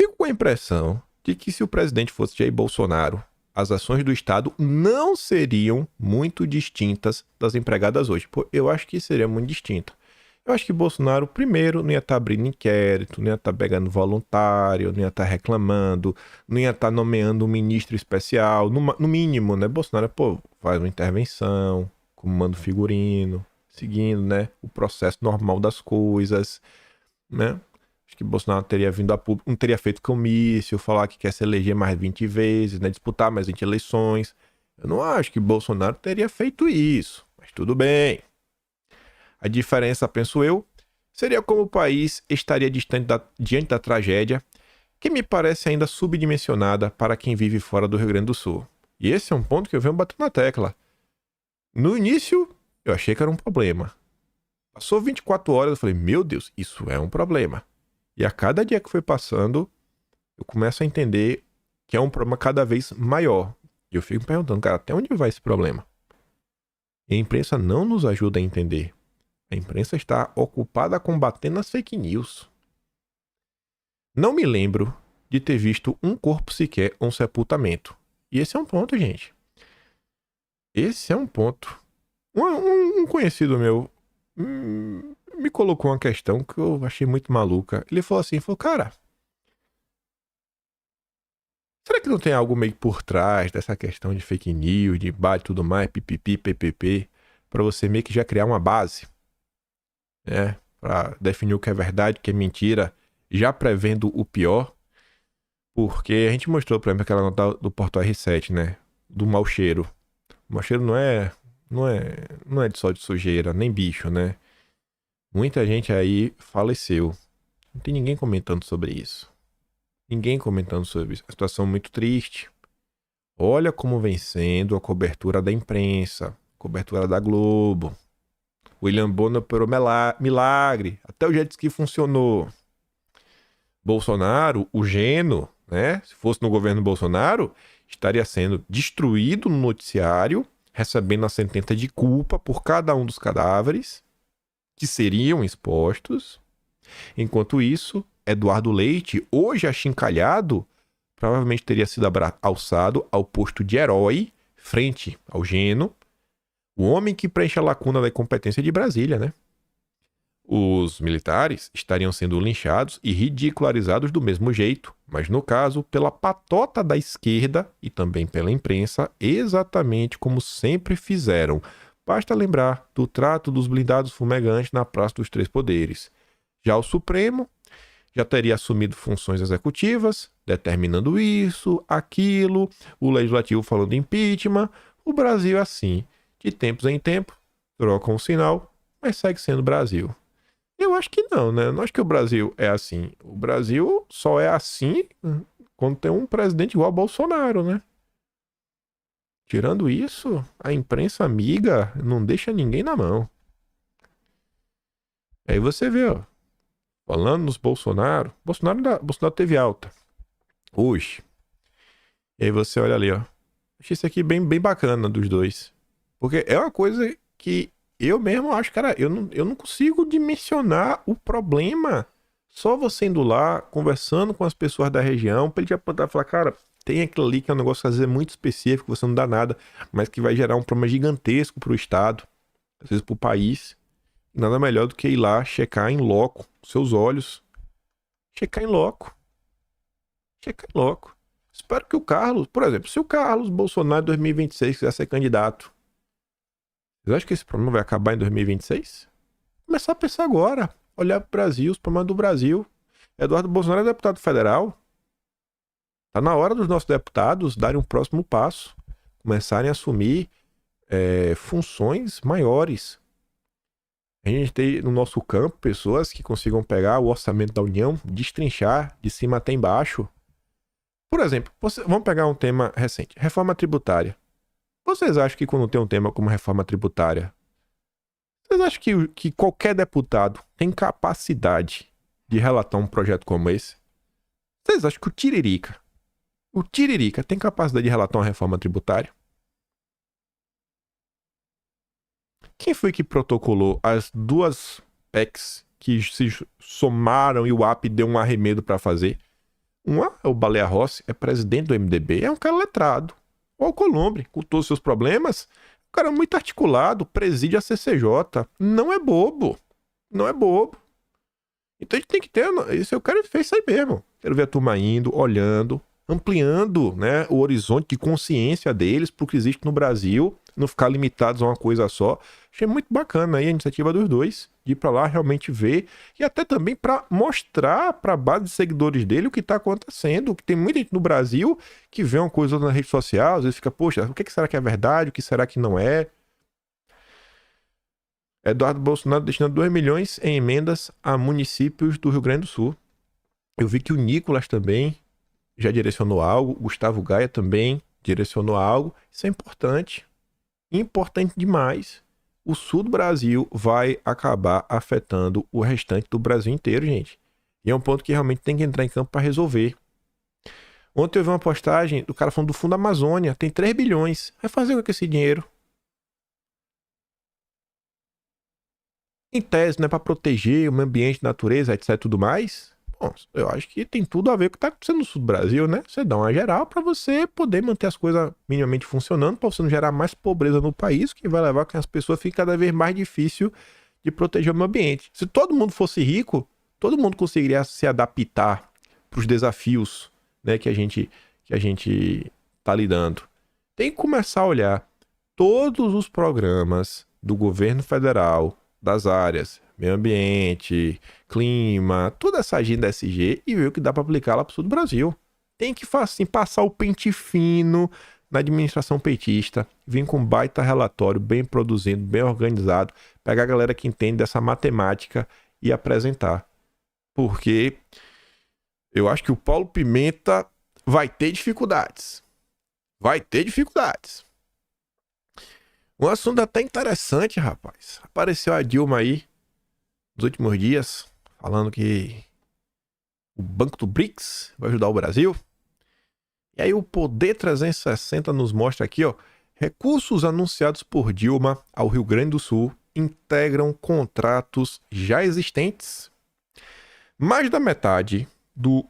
Fico com a impressão de que se o presidente fosse Jair Bolsonaro, as ações do Estado não seriam muito distintas das empregadas hoje. Pô, eu acho que seria muito distinta. Eu acho que Bolsonaro, primeiro, não ia estar abrindo inquérito, não ia estar pegando voluntário, não ia estar reclamando, não ia estar nomeando um ministro especial, no mínimo, né? Bolsonaro, pô, faz uma intervenção, comando figurino, seguindo, né, o processo normal das coisas, né? Acho que Bolsonaro teria vindo a público, não teria feito comício, falar que quer se eleger mais 20 vezes, né, disputar mais 20 eleições. Eu não acho que Bolsonaro teria feito isso, mas tudo bem. A diferença, penso eu, seria como o país estaria diante da tragédia, que me parece ainda subdimensionada para quem vive fora do Rio Grande do Sul. E esse é um ponto que eu venho batendo na tecla. No início, eu achei que era um problema. Passou 24 horas, eu falei, meu Deus, isso é um problema. E a cada dia que foi passando, eu começo a entender que é um problema cada vez maior. E eu fico me perguntando, cara, até onde vai esse problema? E a imprensa não nos ajuda a entender. A imprensa está ocupada combatendo as fake news. Não me lembro de ter visto um corpo sequer ou um sepultamento. E esse é um ponto, gente. Esse é um ponto. Um conhecido meu me colocou uma questão que eu achei muito maluca. Ele falou assim, cara, será que não tem algo meio por trás dessa questão de fake news, de bate e tudo mais, pipipi, ppp, para você meio que já criar uma base, né? Para definir o que é verdade, o que é mentira, já prevendo o pior. Porque a gente mostrou, por exemplo, aquela nota do Porto R7, né? Do mau cheiro. O mau cheiro não é só de sujeira, nem bicho, né? Muita gente aí faleceu. Não tem ninguém comentando sobre isso. Ninguém comentando sobre isso. A situação é muito triste. Olha como vem sendo a cobertura da imprensa, cobertura da Globo. William Bonner operou milagre. Até o jet ski funcionou. Bolsonaro, o Geno, né? Se fosse no governo Bolsonaro, estaria sendo destruído no noticiário, recebendo a sentença de culpa por cada um dos cadáveres que seriam expostos. Enquanto isso, Eduardo Leite, hoje achincalhado, provavelmente teria sido alçado ao posto de herói frente ao Geno, o homem que preenche a lacuna da incompetência de Brasília, né? Os militares estariam sendo linchados e ridicularizados do mesmo jeito, mas no caso, pela patota da esquerda e também pela imprensa, exatamente como sempre fizeram. Basta lembrar do trato dos blindados fumegantes na Praça dos Três Poderes. Já o Supremo já teria assumido funções executivas, determinando isso, aquilo, o Legislativo falando impeachment. O Brasil é assim, de tempos em tempos, troca um sinal, mas segue sendo Brasil. Eu acho que não, né? Eu não acho que o Brasil é assim. O Brasil só é assim quando tem um presidente igual a Bolsonaro, né? Tirando isso, a imprensa amiga não deixa ninguém na mão. Aí você vê, ó, falando nos Bolsonaro teve alta hoje. E aí você olha ali, ó. Achei isso aqui bem bacana dos dois. Porque é uma coisa que eu mesmo acho, cara, eu não consigo dimensionar o problema. Só você indo lá, conversando com as pessoas da região, pra ele te apontar e falar, cara, tem aquilo ali que é um negócio às vezes muito específico, você não dá nada, mas que vai gerar um problema gigantesco pro estado, às vezes pro país. Nada melhor do que ir lá, checar em loco, seus olhos. Checar em loco. Checar em loco. Espero que o Carlos, por exemplo, se o Carlos Bolsonaro em 2026 quiser ser candidato, vocês acham que esse problema vai acabar em 2026? Começar a pensar agora. Olhar para o Brasil, os problemas do Brasil. Eduardo Bolsonaro é deputado federal. Tá na hora dos nossos deputados darem um próximo passo. Começarem a assumir funções maiores. A gente tem no nosso campo pessoas que consigam pegar o orçamento da União, destrinchar de cima até embaixo. Por exemplo, vamos pegar um tema recente. Reforma tributária. Vocês acham que quando tem um tema como reforma tributária, vocês acham que qualquer deputado tem capacidade de relatar um projeto como esse? Vocês acham que o Tiririca tem capacidade de relatar uma reforma tributária? Quem foi que protocolou as duas PECs que se somaram e o AP deu um arremedo para fazer? Uma é o Baleia Rossi, é presidente do MDB, é um cara letrado. O Alcolumbre, com todos os seus problemas, um cara muito articulado, preside a CCJ. Não é bobo. Não é bobo. Então a gente tem que ter. Isso eu quero ver isso aí mesmo. Quero ver a turma indo, olhando, ampliando, né, o horizonte de consciência deles para o que existe no Brasil, não ficar limitados a uma coisa só. Achei muito bacana aí a iniciativa dos dois, de ir para lá realmente ver e até também para mostrar para a base de seguidores dele o que está acontecendo. Que tem muita gente no Brasil que vê uma coisa na rede social, às vezes fica, poxa, o que será que é verdade, o que será que não é? Eduardo Bolsonaro destinando 2 milhões em emendas a municípios do Rio Grande do Sul. Eu vi que o Nicolas também já direcionou algo, o Gustavo Gaia também direcionou algo. Isso é importante. Importante demais. O sul do Brasil vai acabar afetando o restante do Brasil inteiro, gente. E é um ponto que realmente tem que entrar em campo para resolver. Ontem eu vi uma postagem do cara falando do Fundo Amazônia. Tem 3 bilhões. Vai fazer o que com esse dinheiro? Em tese, não é para proteger o meio ambiente, natureza, etc, tudo mais. Bom, eu acho que tem tudo a ver com o que está acontecendo no sul do Brasil, né? Você dá uma geral para você poder manter as coisas minimamente funcionando, para você não gerar mais pobreza no país, que vai levar a que as pessoas fiquem cada vez mais difícil de proteger o meio ambiente. Se todo mundo fosse rico, todo mundo conseguiria se adaptar para os desafios, né, que a gente está lidando. Tem que começar a olhar todos os programas do governo federal, das áreas meio ambiente, clima, toda essa agenda SG e ver o que dá para aplicar lá para o sul do Brasil. Tem que assim, passar o pente fino na administração petista, vir com um baita relatório, bem produzido, bem organizado, pegar a galera que entende dessa matemática e apresentar. Porque eu acho que o Paulo Pimenta vai ter dificuldades. Vai ter dificuldades. Um assunto até interessante, rapaz. Apareceu a Dilma aí nos últimos dias, falando que o Banco do BRICS vai ajudar o Brasil. E aí o Poder 360 nos mostra aqui, ó, recursos anunciados por Dilma ao Rio Grande do Sul integram contratos já existentes. Mais da metade do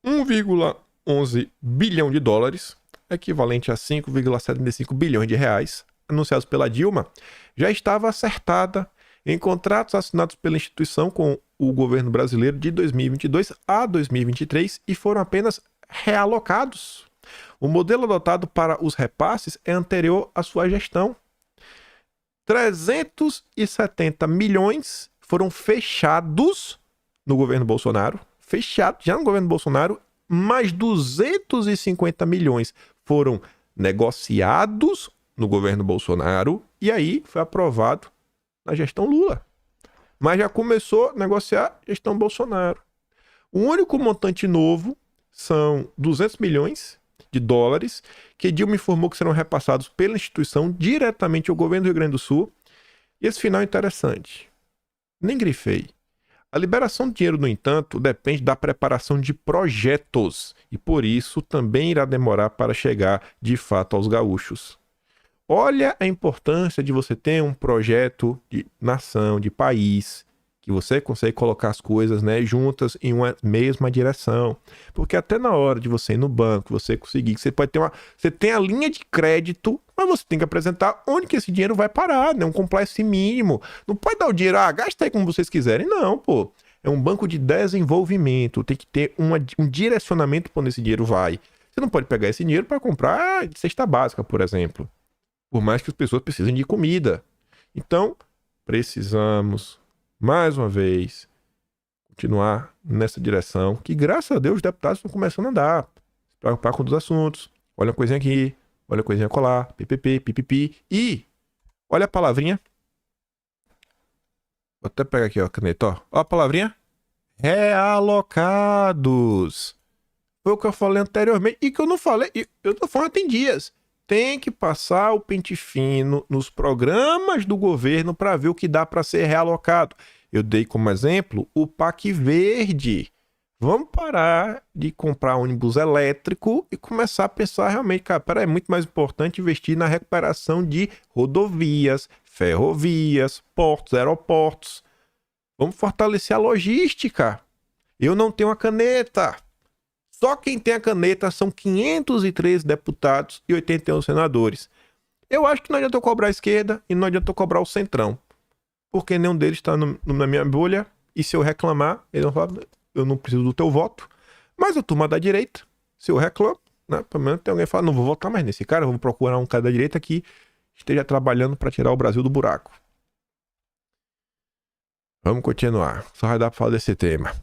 1,11 bilhão de dólares, equivalente a 5,75 bilhões de reais, anunciados pela Dilma, já estava acertada em contratos assinados pela instituição com o governo brasileiro de 2022 a 2023 e foram apenas realocados. O modelo adotado para os repasses é anterior à sua gestão. 370 milhões foram fechados no governo Bolsonaro, fechados já no governo Bolsonaro, mais 250 milhões foram negociados no governo Bolsonaro, e aí foi aprovado na gestão Lula. Mas já começou a negociar a gestão Bolsonaro. O único montante novo são 200 milhões de dólares, que Dilma informou que serão repassados pela instituição diretamente ao governo do Rio Grande do Sul. E esse final é interessante. Nem grifei. A liberação de dinheiro, no entanto, depende da preparação de projetos, e por isso também irá demorar para chegar de fato aos gaúchos. Olha a importância de você ter um projeto de nação, de país, que você consegue colocar as coisas, né, juntas em uma mesma direção. Porque até na hora de você ir no banco, você conseguir, você pode ter você tem a linha de crédito, mas você tem que apresentar onde que esse dinheiro vai parar, né, um compliance mínimo. Não pode dar o dinheiro, gasta aí como vocês quiserem. Não, pô. É um banco de desenvolvimento, tem que ter um direcionamento para onde esse dinheiro vai. Você não pode pegar esse dinheiro para comprar cesta básica, por exemplo. Por mais que as pessoas precisem de comida. Então, precisamos, mais uma vez, continuar nessa direção, que graças a Deus os deputados estão começando a andar, se preocupar com os assuntos. Olha uma coisinha aqui, olha uma coisinha colar, PPP, pipipi, e olha a palavrinha. Vou até pegar aqui, ó, a caneta, ó. Ó a palavrinha. Realocados. Foi o que eu falei anteriormente, e que eu não falei, eu tô falando tem dias. Tem que passar o pente fino nos programas do governo para ver o que dá para ser realocado. Eu dei como exemplo o PAC Verde. Vamos parar de comprar ônibus elétrico e começar a pensar realmente, cara, é muito mais importante investir na recuperação de rodovias, ferrovias, portos, aeroportos. Vamos fortalecer a logística. Eu não tenho a caneta. Só quem tem a caneta são 513 deputados e 81 senadores. Eu acho que não adianta eu cobrar a esquerda e não adianta eu cobrar o centrão. Porque nenhum deles está na minha bolha. E se eu reclamar, eles vão falar, eu não preciso do teu voto. Mas a turma da direita, se eu reclamo, né, pelo menos tem alguém que fala, não vou votar mais nesse cara, eu vou procurar um cara da direita que esteja trabalhando para tirar o Brasil do buraco. Vamos continuar, só vai dar para falar desse tema.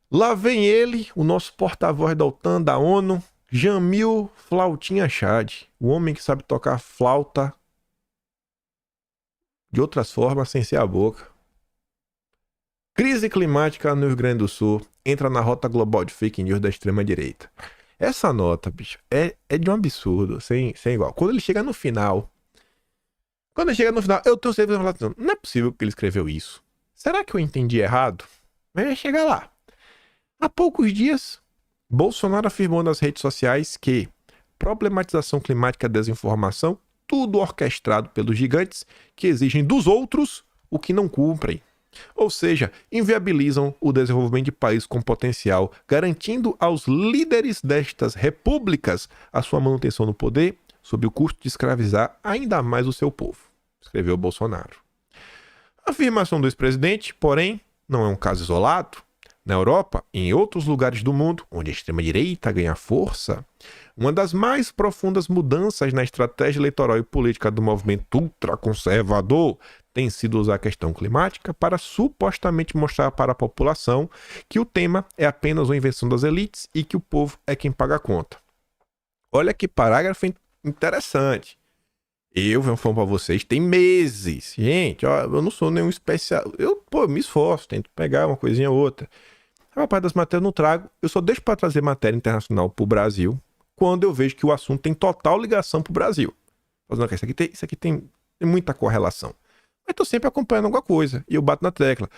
Lá vem ele, o nosso porta-voz da OTAN, da ONU, Jamil Flautinha Chad, o homem que sabe tocar flauta de outras formas sem ser a boca. Crise climática no Rio Grande do Sul entra na rota global de fake news da extrema-direita. Essa nota, bicho, é de um absurdo, sem igual. Quando ele chega no final, eu tenho certeza que não é possível que ele escreveu isso. Será que eu entendi errado? Mas vai chegar lá. Há poucos dias, Bolsonaro afirmou nas redes sociais que problematização climática e desinformação, tudo orquestrado pelos gigantes que exigem dos outros o que não cumprem. Ou seja, inviabilizam o desenvolvimento de países com potencial, garantindo aos líderes destas repúblicas a sua manutenção no poder, sob o custo de escravizar ainda mais o seu povo, escreveu Bolsonaro. A afirmação do ex-presidente, porém, não é um caso isolado. Na Europa e em outros lugares do mundo, onde a extrema-direita ganha força, uma das mais profundas mudanças na estratégia eleitoral e política do movimento ultraconservador tem sido usar a questão climática para supostamente mostrar para a população que o tema é apenas uma invenção das elites e que o povo é quem paga a conta. Olha que parágrafo interessante. Eu venho falando para vocês, tem meses. Gente, ó, eu não sou nenhum especial. Eu me esforço, tento pegar uma coisinha ou outra. A maior parte das matérias eu não trago. Eu só deixo para trazer matéria internacional para o Brasil quando eu vejo que o assunto tem total ligação para o Brasil. Fazendo, isso aqui tem muita correlação. Mas estou sempre acompanhando alguma coisa. E eu bato na tecla.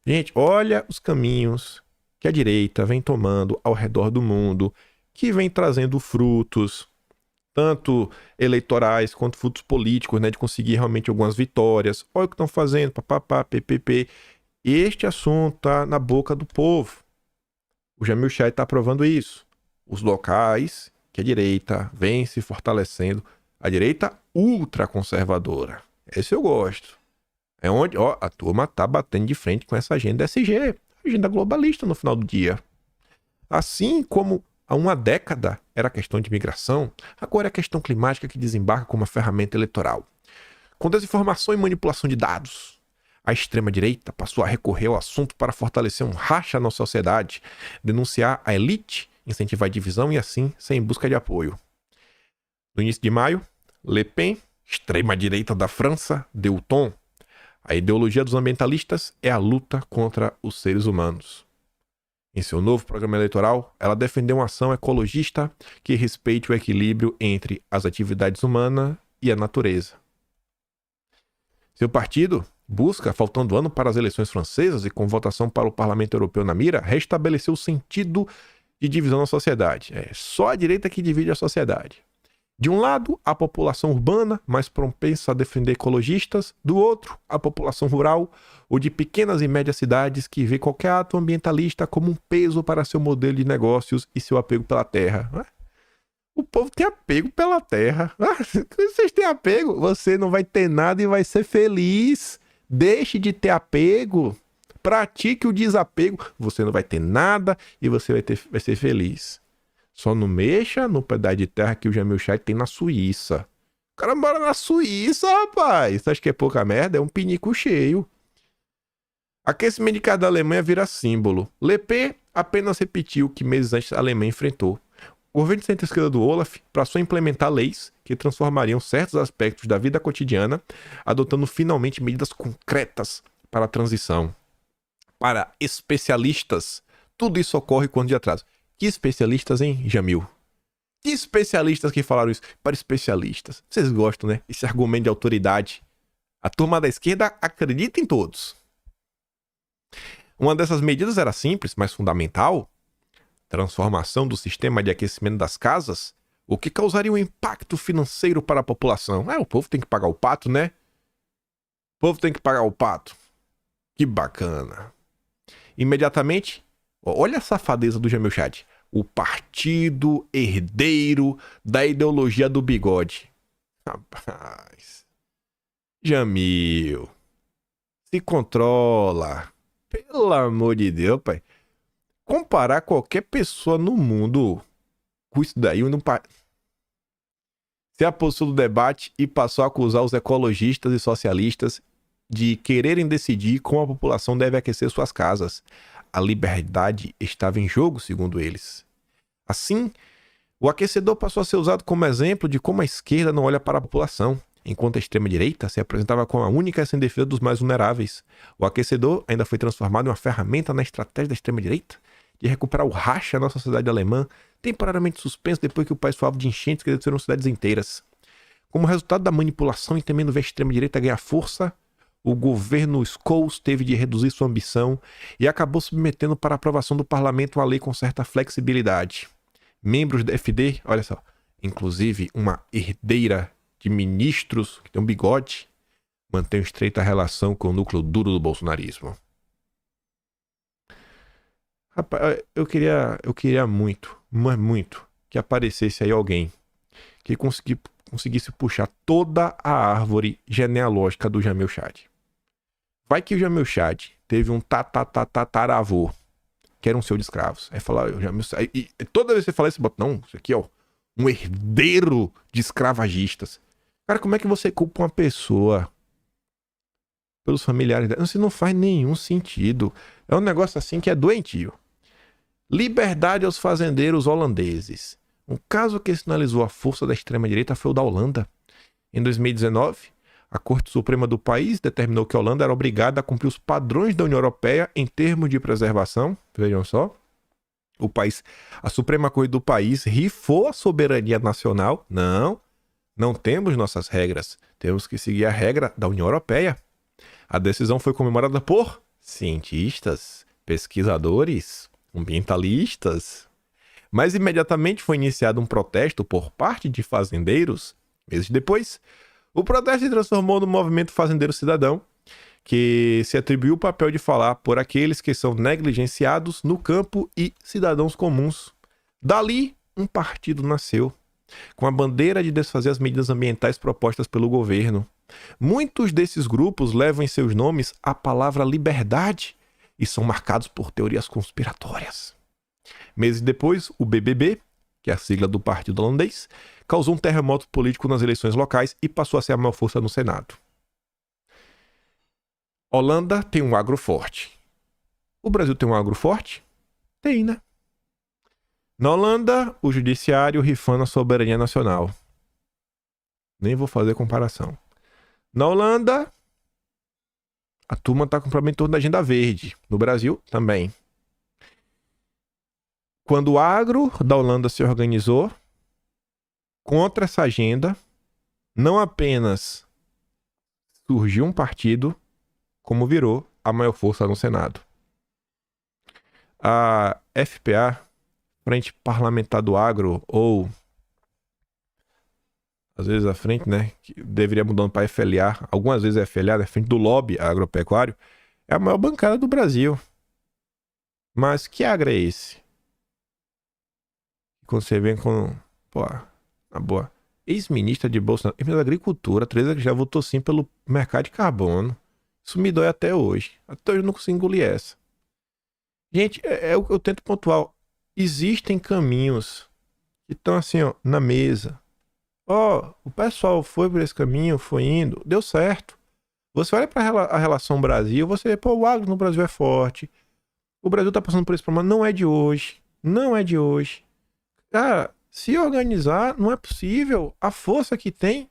Gente, olha os caminhos que a direita vem tomando ao redor do mundo, que vem trazendo frutos, tanto eleitorais quanto frutos políticos, né, de conseguir realmente algumas vitórias. Olha o que estão fazendo, papapá, ppp. Este assunto está na boca do povo. O Jamil Chad está provando isso. Os locais que a direita vem se fortalecendo, a direita ultraconservadora. Esse eu gosto. É onde a turma está batendo de frente com essa agenda SG, agenda globalista no final do dia. Assim como há uma década era a questão de migração, agora é a questão climática que desembarca como uma ferramenta eleitoral. Com desinformação e manipulação de dados, a extrema-direita passou a recorrer ao assunto para fortalecer um racha na sociedade, denunciar a elite, incentivar a divisão e assim ser em busca de apoio. No início de maio, Le Pen, extrema-direita da França, deu o tom. A ideologia dos ambientalistas é a luta contra os seres humanos. Em seu novo programa eleitoral, ela defendeu uma ação ecologista que respeite o equilíbrio entre as atividades humanas e a natureza. Seu partido busca, faltando ano para as eleições francesas e com votação para o Parlamento Europeu na mira, restabelecer o sentido de divisão na sociedade. É só a direita que divide a sociedade. De um lado, a população urbana, mais propensa a defender ecologistas. Do outro, a população rural, ou de pequenas e médias cidades que vê qualquer ato ambientalista como um peso para seu modelo de negócios e seu apego pela terra. O povo tem apego pela terra. Vocês têm apego, você não vai ter nada e vai ser feliz. Deixe de ter apego. Pratique o desapego. Você não vai ter nada e você vai ser feliz. Só não mexa no pedaço de terra que o Jamil Chad tem na Suíça. O cara mora na Suíça, rapaz. Você acha que é pouca merda? É um pinico cheio. Aquecimento de casa da Alemanha vira símbolo. Le Pen apenas repetiu o que meses antes a Alemanha enfrentou. O governo de centro-esquerda do Olaf passou a implementar leis que transformariam certos aspectos da vida cotidiana, adotando finalmente medidas concretas para a transição. Para especialistas, tudo isso ocorre com anos de atraso. Que especialistas, hein, Jamil? Que especialistas que falaram isso? Para especialistas. Vocês gostam, né? Esse argumento de autoridade. A turma da esquerda acredita em todos. Uma dessas medidas era simples, mas fundamental. Transformação do sistema de aquecimento das casas, o que causaria um impacto financeiro para a população. O povo tem que pagar o pato, né? O povo tem que pagar o pato. Que bacana. Imediatamente, olha a safadeza do Jamil Chad. O partido herdeiro da ideologia do bigode. Rapaz. Jamil. Se controla. Pelo amor de Deus, pai. Comparar qualquer pessoa no mundo com isso daí, não se apossou do debate e passou a acusar os ecologistas e socialistas de quererem decidir como a população deve aquecer suas casas. A liberdade estava em jogo, segundo eles. Assim, o aquecedor passou a ser usado como exemplo de como a esquerda não olha para a população, enquanto a extrema-direita se apresentava como a única sem defesa dos mais vulneráveis. O aquecedor ainda foi transformado em uma ferramenta na estratégia da extrema-direita de recuperar o racha na sociedade alemã, temporariamente suspenso depois que o país foi alvo de enchentes que destruíram cidades inteiras. Como resultado da manipulação e temendo ver a extrema-direita ganhar força, o governo Scholz teve de reduzir sua ambição e acabou submetendo para aprovação do parlamento uma lei com certa flexibilidade. Membros da FD, olha só, inclusive uma herdeira de ministros que tem um bigode, mantém estreita relação com o núcleo duro do bolsonarismo. Rapaz, eu queria muito, mas muito, que aparecesse aí alguém que conseguisse puxar toda a árvore genealógica do Jamil Chad. Vai que o Jamil Chad teve um tataravô, que era um senhor de escravos. Aí fala, o Jamil Chad, e toda vez que você fala isso, bota, não, isso aqui é um herdeiro de escravagistas. Cara, como é que você culpa uma pessoa pelos familiares dela? Isso não faz nenhum sentido. É um negócio assim que é doentio. Liberdade aos fazendeiros holandeses. Um caso que sinalizou a força da extrema-direita foi o da Holanda. Em 2019, a Corte Suprema do país determinou que a Holanda era obrigada a cumprir os padrões da União Europeia em termos de preservação. Vejam só. A Suprema Corte do país rifou a soberania nacional. Não temos nossas regras. Temos que seguir a regra da União Europeia. A decisão foi comemorada por cientistas, pesquisadores, ambientalistas. Mas imediatamente foi iniciado um protesto por parte de fazendeiros. Meses depois, o protesto se transformou no movimento Fazendeiro Cidadão, que se atribuiu o papel de falar por aqueles que são negligenciados no campo e cidadãos comuns. Dali, um partido nasceu, com a bandeira de desfazer as medidas ambientais propostas pelo governo. Muitos desses grupos levam em seus nomes a palavra liberdade e são marcados por teorias conspiratórias. Meses depois, o BBB, que é a sigla do partido holandês, causou um terremoto político nas eleições locais e passou a ser a maior força no Senado. Holanda tem um agro forte. O Brasil tem um agro forte? Tem, né? Na Holanda, o judiciário rifando a soberania nacional. Nem vou fazer comparação. Na Holanda, a turma está com problema em torno da agenda verde. No Brasil, também. Quando o agro da Holanda se organizou contra essa agenda, não apenas surgiu um partido, como virou a maior força no Senado. A FPA, Frente Parlamentar do Agro, ou às vezes a frente, né, que deveria mudando para FLA, algumas vezes é FLA, né, Frente do Lobby Agropecuário, é a maior bancada do Brasil. Mas que agro é esse? Quando você vem com, na boa, ex-ministra de Bolsonaro, ex-ministra da Agricultura, Tereza, que já votou sim pelo mercado de carbono. Isso me dói até hoje. Até hoje eu não consigo engolir essa. Gente, eu tento pontuar. Existem caminhos que estão assim, ó, na mesa. O pessoal foi por esse caminho, foi indo, deu certo. Você olha para a relação Brasil, você vê, o agro no Brasil é forte. O Brasil tá passando por esse problema, não é de hoje. Não é de hoje. Cara, se organizar, não é possível. A força que tem.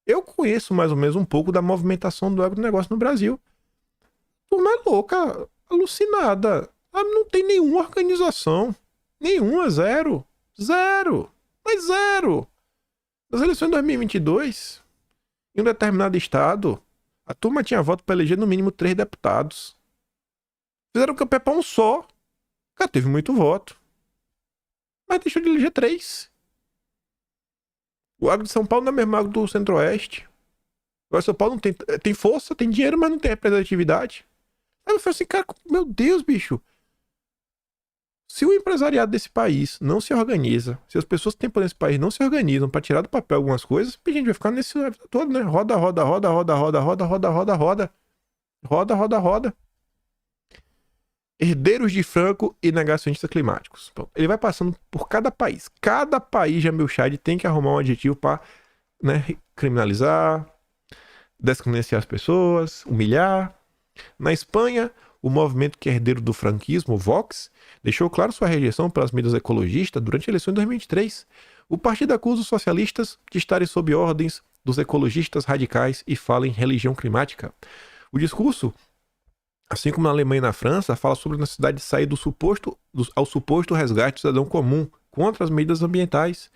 Eu conheço mais ou menos um pouco da movimentação do agronegócio no Brasil. Turma é louca, alucinada. Não tem nenhuma organização. Nenhuma, zero. Zero. Mas zero. Nas eleições de 2022, em um determinado estado, a turma tinha voto para eleger no mínimo 3 deputados. Fizeram campanha para um só. Cara, teve muito voto. Mas deixou de eleger 3. O agro de São Paulo não é mesmo agro do Centro-Oeste. Agora São Paulo não tem força, tem dinheiro, mas não tem representatividade. Aí eu falei assim, cara, meu Deus, bicho. Se o empresariado desse país não se organiza, se as pessoas que têm poder nesse país não se organizam para tirar do papel algumas coisas, a gente vai ficar nesse todo, né? Roda, roda, roda, roda, roda, roda, roda, roda, roda. Roda, roda, roda. Herdeiros de Franco e negacionistas climáticos. Bom, ele vai passando por cada país. Cada país, Jamil Chad, tem que arrumar um adjetivo para, né, criminalizar, descredenciar as pessoas, humilhar. Na Espanha, o movimento que é herdeiro do franquismo, o Vox, deixou claro sua rejeição pelas medidas ecologistas durante a eleição de 2023. O partido acusa os socialistas de estarem sob ordens dos ecologistas radicais e fala em religião climática. O discurso, assim como na Alemanha e na França, fala sobre a necessidade de sair ao suposto resgate do cidadão comum contra as medidas ambientais.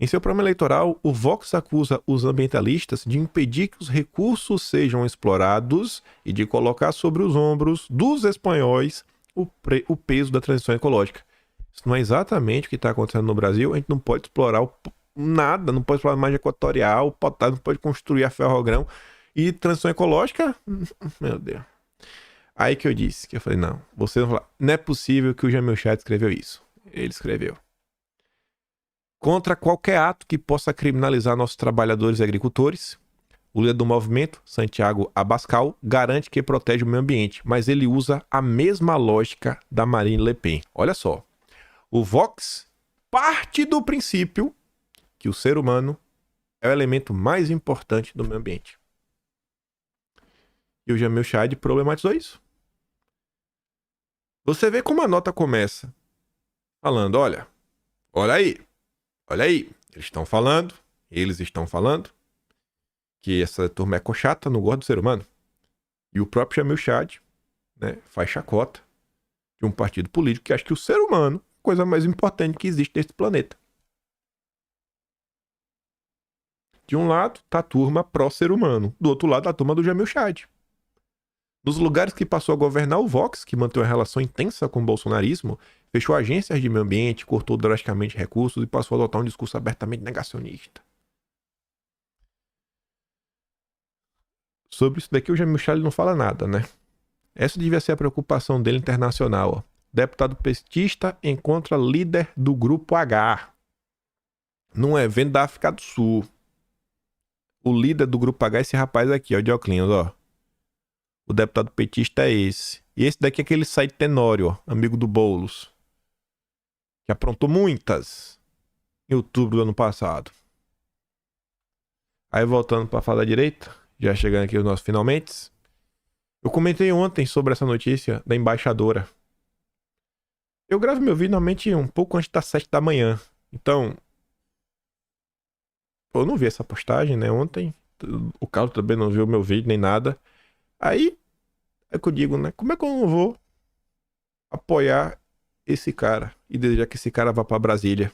Em seu programa eleitoral, o Vox acusa os ambientalistas de impedir que os recursos sejam explorados e de colocar sobre os ombros dos espanhóis o peso da transição ecológica. Isso não é exatamente o que está acontecendo no Brasil. A gente não pode explorar nada, não pode explorar a margem equatorial, não pode construir a ferrogrão. E transição ecológica, meu Deus. Aí que eu falei, não, vocês vão falar, não é possível que o Jamil Chad escreveu isso. Ele escreveu. Contra qualquer ato que possa criminalizar nossos trabalhadores e agricultores, o líder do movimento, Santiago Abascal, garante que protege o meio ambiente, mas ele usa a mesma lógica da Marine Le Pen. Olha só, o Vox parte do princípio que o ser humano é o elemento mais importante do meio ambiente. E o Jamil Chad problematizou isso. Você vê como a nota começa falando, olha aí, eles estão falando que essa turma é cochata, não gosta do ser humano. E o próprio Jamil Chad, né, faz chacota de um partido político que acha que o ser humano é a coisa mais importante que existe nesse planeta. De um lado, tá a turma pró-ser humano. Do outro lado, a turma do Jamil Chad. Nos lugares que passou a governar, o Vox, que manteve uma relação intensa com o bolsonarismo, fechou agências de meio ambiente, cortou drasticamente recursos e passou a adotar um discurso abertamente negacionista. Sobre isso daqui, o Jamil Chad não fala nada, né? Essa devia ser a preocupação dele internacional. Ó. Deputado petista encontra líder do Grupo H num evento da África do Sul. O líder do Grupo H é esse rapaz aqui, ó, de óculos, ó. O deputado petista é esse. E esse daqui é aquele Said Tenório, ó, amigo do Boulos. Que aprontou muitas em outubro do ano passado. Aí voltando para falar da direita, já chegando aqui os nossos finalmente. Eu comentei ontem sobre essa notícia da embaixadora. Eu gravo meu vídeo normalmente um pouco antes das 7 da manhã. Então, eu não vi essa postagem, né, ontem. O Carlos também não viu meu vídeo nem nada. Aí, é que eu digo, né? Como é que eu não vou apoiar esse cara e desejar que esse cara vá para Brasília?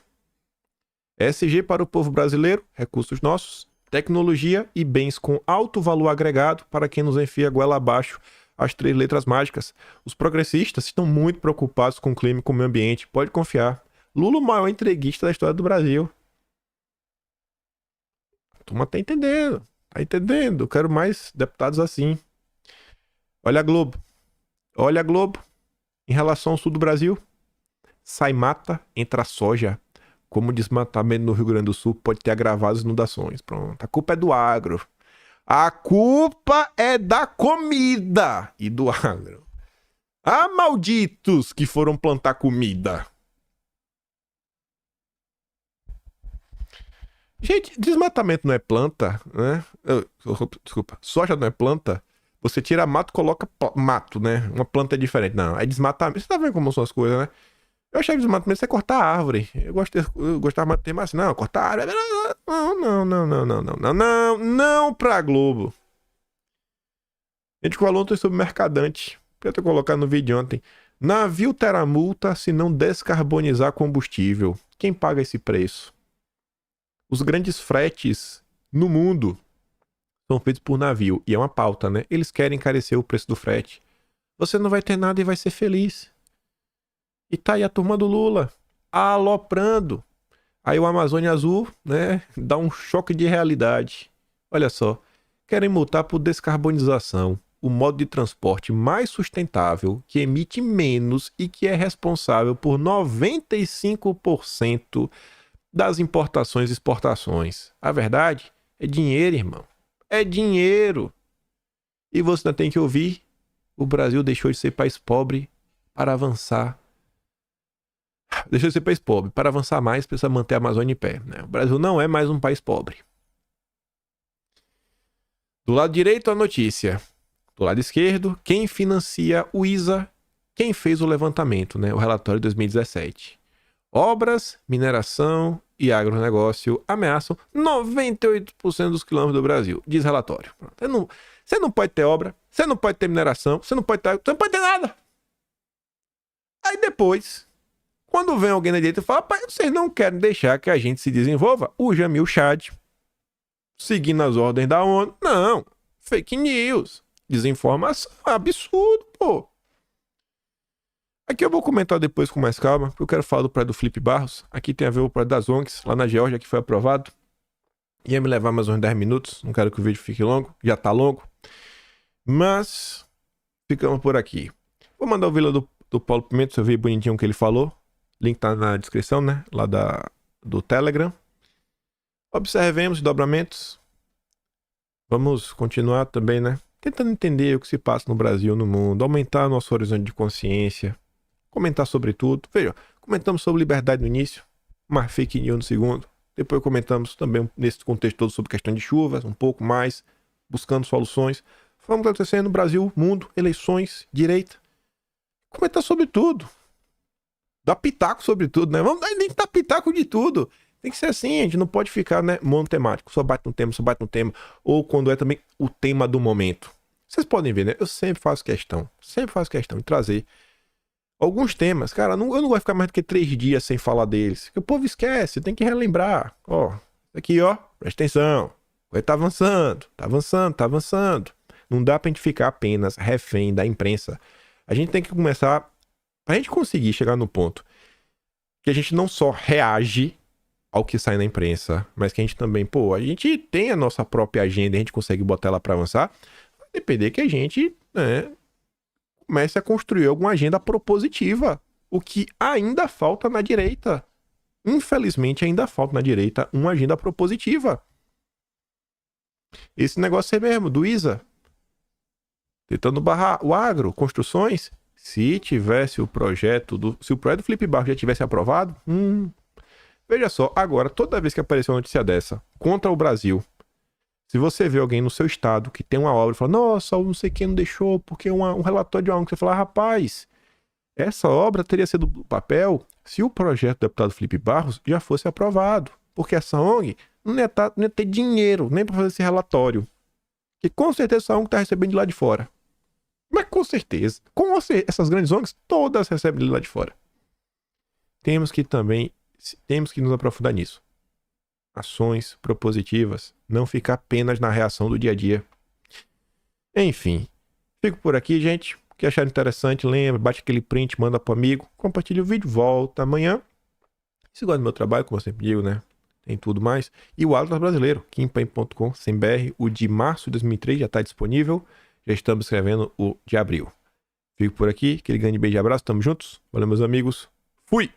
ESG para o povo brasileiro, recursos nossos, tecnologia e bens com alto valor agregado para quem nos enfia a goela abaixo as 3 letras mágicas. Os progressistas estão muito preocupados com o clima e com o meio ambiente, pode confiar. Lula, o maior entreguista da história do Brasil. A turma tá entendendo, Eu quero mais deputados assim. Olha a Globo. Em relação ao sul do Brasil, sai mata, entra soja. Como o desmatamento no Rio Grande do Sul pode ter agravado as inundações. Pronto, a culpa é do agro. A culpa é da comida e do agro. Ah, malditos que foram plantar comida. Gente, desmatamento não é planta, né? Desculpa, soja não é planta. Você tira mato, coloca mato, né? Uma planta é diferente. Não, é desmatamento. Você tá vendo como são as coisas, né? Eu achei que desmatamento é cortar a árvore. Eu gostava mais de ter mais assim. Não, cortar a árvore. Não pra Globo. A gente falou ontem sobre mercadante. Pra eu ter colocado no vídeo ontem. Navio terá multa se não descarbonizar combustível. Quem paga esse preço? Os grandes fretes no mundo são feitos por navio. E é uma pauta, né? Eles querem encarecer o preço do frete. Você não vai ter nada e vai ser feliz. E tá aí a turma do Lula aloprando. Aí o Amazônia Azul, né? Dá um choque de realidade. Olha só. Querem multar por descarbonização. o modo de transporte mais sustentável, que emite menos e que é responsável por 95% das importações e exportações. A verdade é dinheiro, irmão. É dinheiro. E você ainda tem que ouvir: o Brasil deixou de ser país pobre para avançar. Deixou de ser país pobre. Para avançar mais, precisa manter a Amazônia em pé, né? O Brasil não é mais um país pobre. Do lado direito, a notícia. Do lado esquerdo, quem financia o ISA, quem fez o levantamento, né? O relatório de 2017. Obras, mineração e agronegócio ameaçam 98% dos quilômetros do Brasil, diz relatório. Você não pode ter obra, você não pode ter mineração, você não pode ter nada. Aí depois, quando vem alguém na direita e fala: pai, vocês não querem deixar que a gente se desenvolva? O Jamil Chad, seguindo as ordens da ONU, não, fake news, desinformação, absurdo, pô. Aqui eu vou comentar depois com mais calma, porque eu quero falar do prédio do Felipe Barros. Aqui tem a ver o prédio das ONGs, lá na Geórgia, que foi aprovado. Ia me levar mais uns 10 minutos, não quero que o vídeo fique longo, já tá longo. Mas, ficamos por aqui. Vou mandar o vídeo do Paulo Pimenta, você ver bonitinho o que ele falou. Link tá na descrição, né? Lá do Telegram. Observemos os dobramentos. Vamos continuar também, né? Tentando entender o que se passa no Brasil, no mundo. Aumentar nosso horizonte de consciência. Comentar sobre tudo. Veja, comentamos sobre liberdade no início. Uma fake news no segundo. Depois comentamos também, nesse contexto todo, sobre questão de chuvas. Um pouco mais. Buscando soluções. Falando o que está acontecendo no Brasil, mundo, eleições, direita. Comentar sobre tudo. Dar pitaco sobre tudo, né? Vamos dar pitaco de tudo. Tem que ser assim, a gente não pode ficar, né, monotemático. Só bate no tema. Ou quando é também o tema do momento. Vocês podem ver, né? Eu sempre faço questão de trazer alguns temas. Cara, eu não vou ficar mais do que 3 dias sem falar deles. Porque o povo esquece, tem que relembrar. Ó, aqui, ó, presta atenção. Vai tá avançando. Não dá pra gente ficar apenas refém da imprensa. A gente tem que começar, pra gente conseguir chegar no ponto que a gente não só reage ao que sai na imprensa, mas que a gente também, a gente tem a nossa própria agenda e a gente consegue botar ela pra avançar, vai depender que a gente, né, comece a construir alguma agenda propositiva, o que ainda falta na direita. Infelizmente, ainda falta na direita uma agenda propositiva. Esse negócio aí mesmo, do ISA, tentando barrar o agro, construções. Se tivesse o projeto do Felipe Barros já tivesse aprovado, veja só, agora, toda vez que aparecer uma notícia dessa contra o Brasil, se você vê alguém no seu estado que tem uma obra e fala: nossa, não sei quem não deixou, porque um relatório de uma ONG, você fala: rapaz, essa obra teria sido do papel se o projeto do deputado Felipe Barros já fosse aprovado, porque essa ONG não ia ter dinheiro nem para fazer esse relatório, que com certeza essa ONG está recebendo de lá de fora. Mas com certeza, essas grandes ONGs todas recebem de lá de fora. Temos que nos aprofundar nisso. Ações propositivas, não ficar apenas na reação do dia a dia. Enfim, fico por aqui, gente. O que acharam interessante, lembra, bate aquele print, manda pro amigo, compartilha o vídeo, volta amanhã. Se gosta do meu trabalho, como eu sempre digo, né? Tem tudo mais. E o Atlas Brasileiro, kimpan.com.br, o de março de 2003 já está disponível. Já estamos escrevendo o de abril. Fico por aqui, aquele grande beijo e abraço, tamo juntos. Valeu, meus amigos. Fui!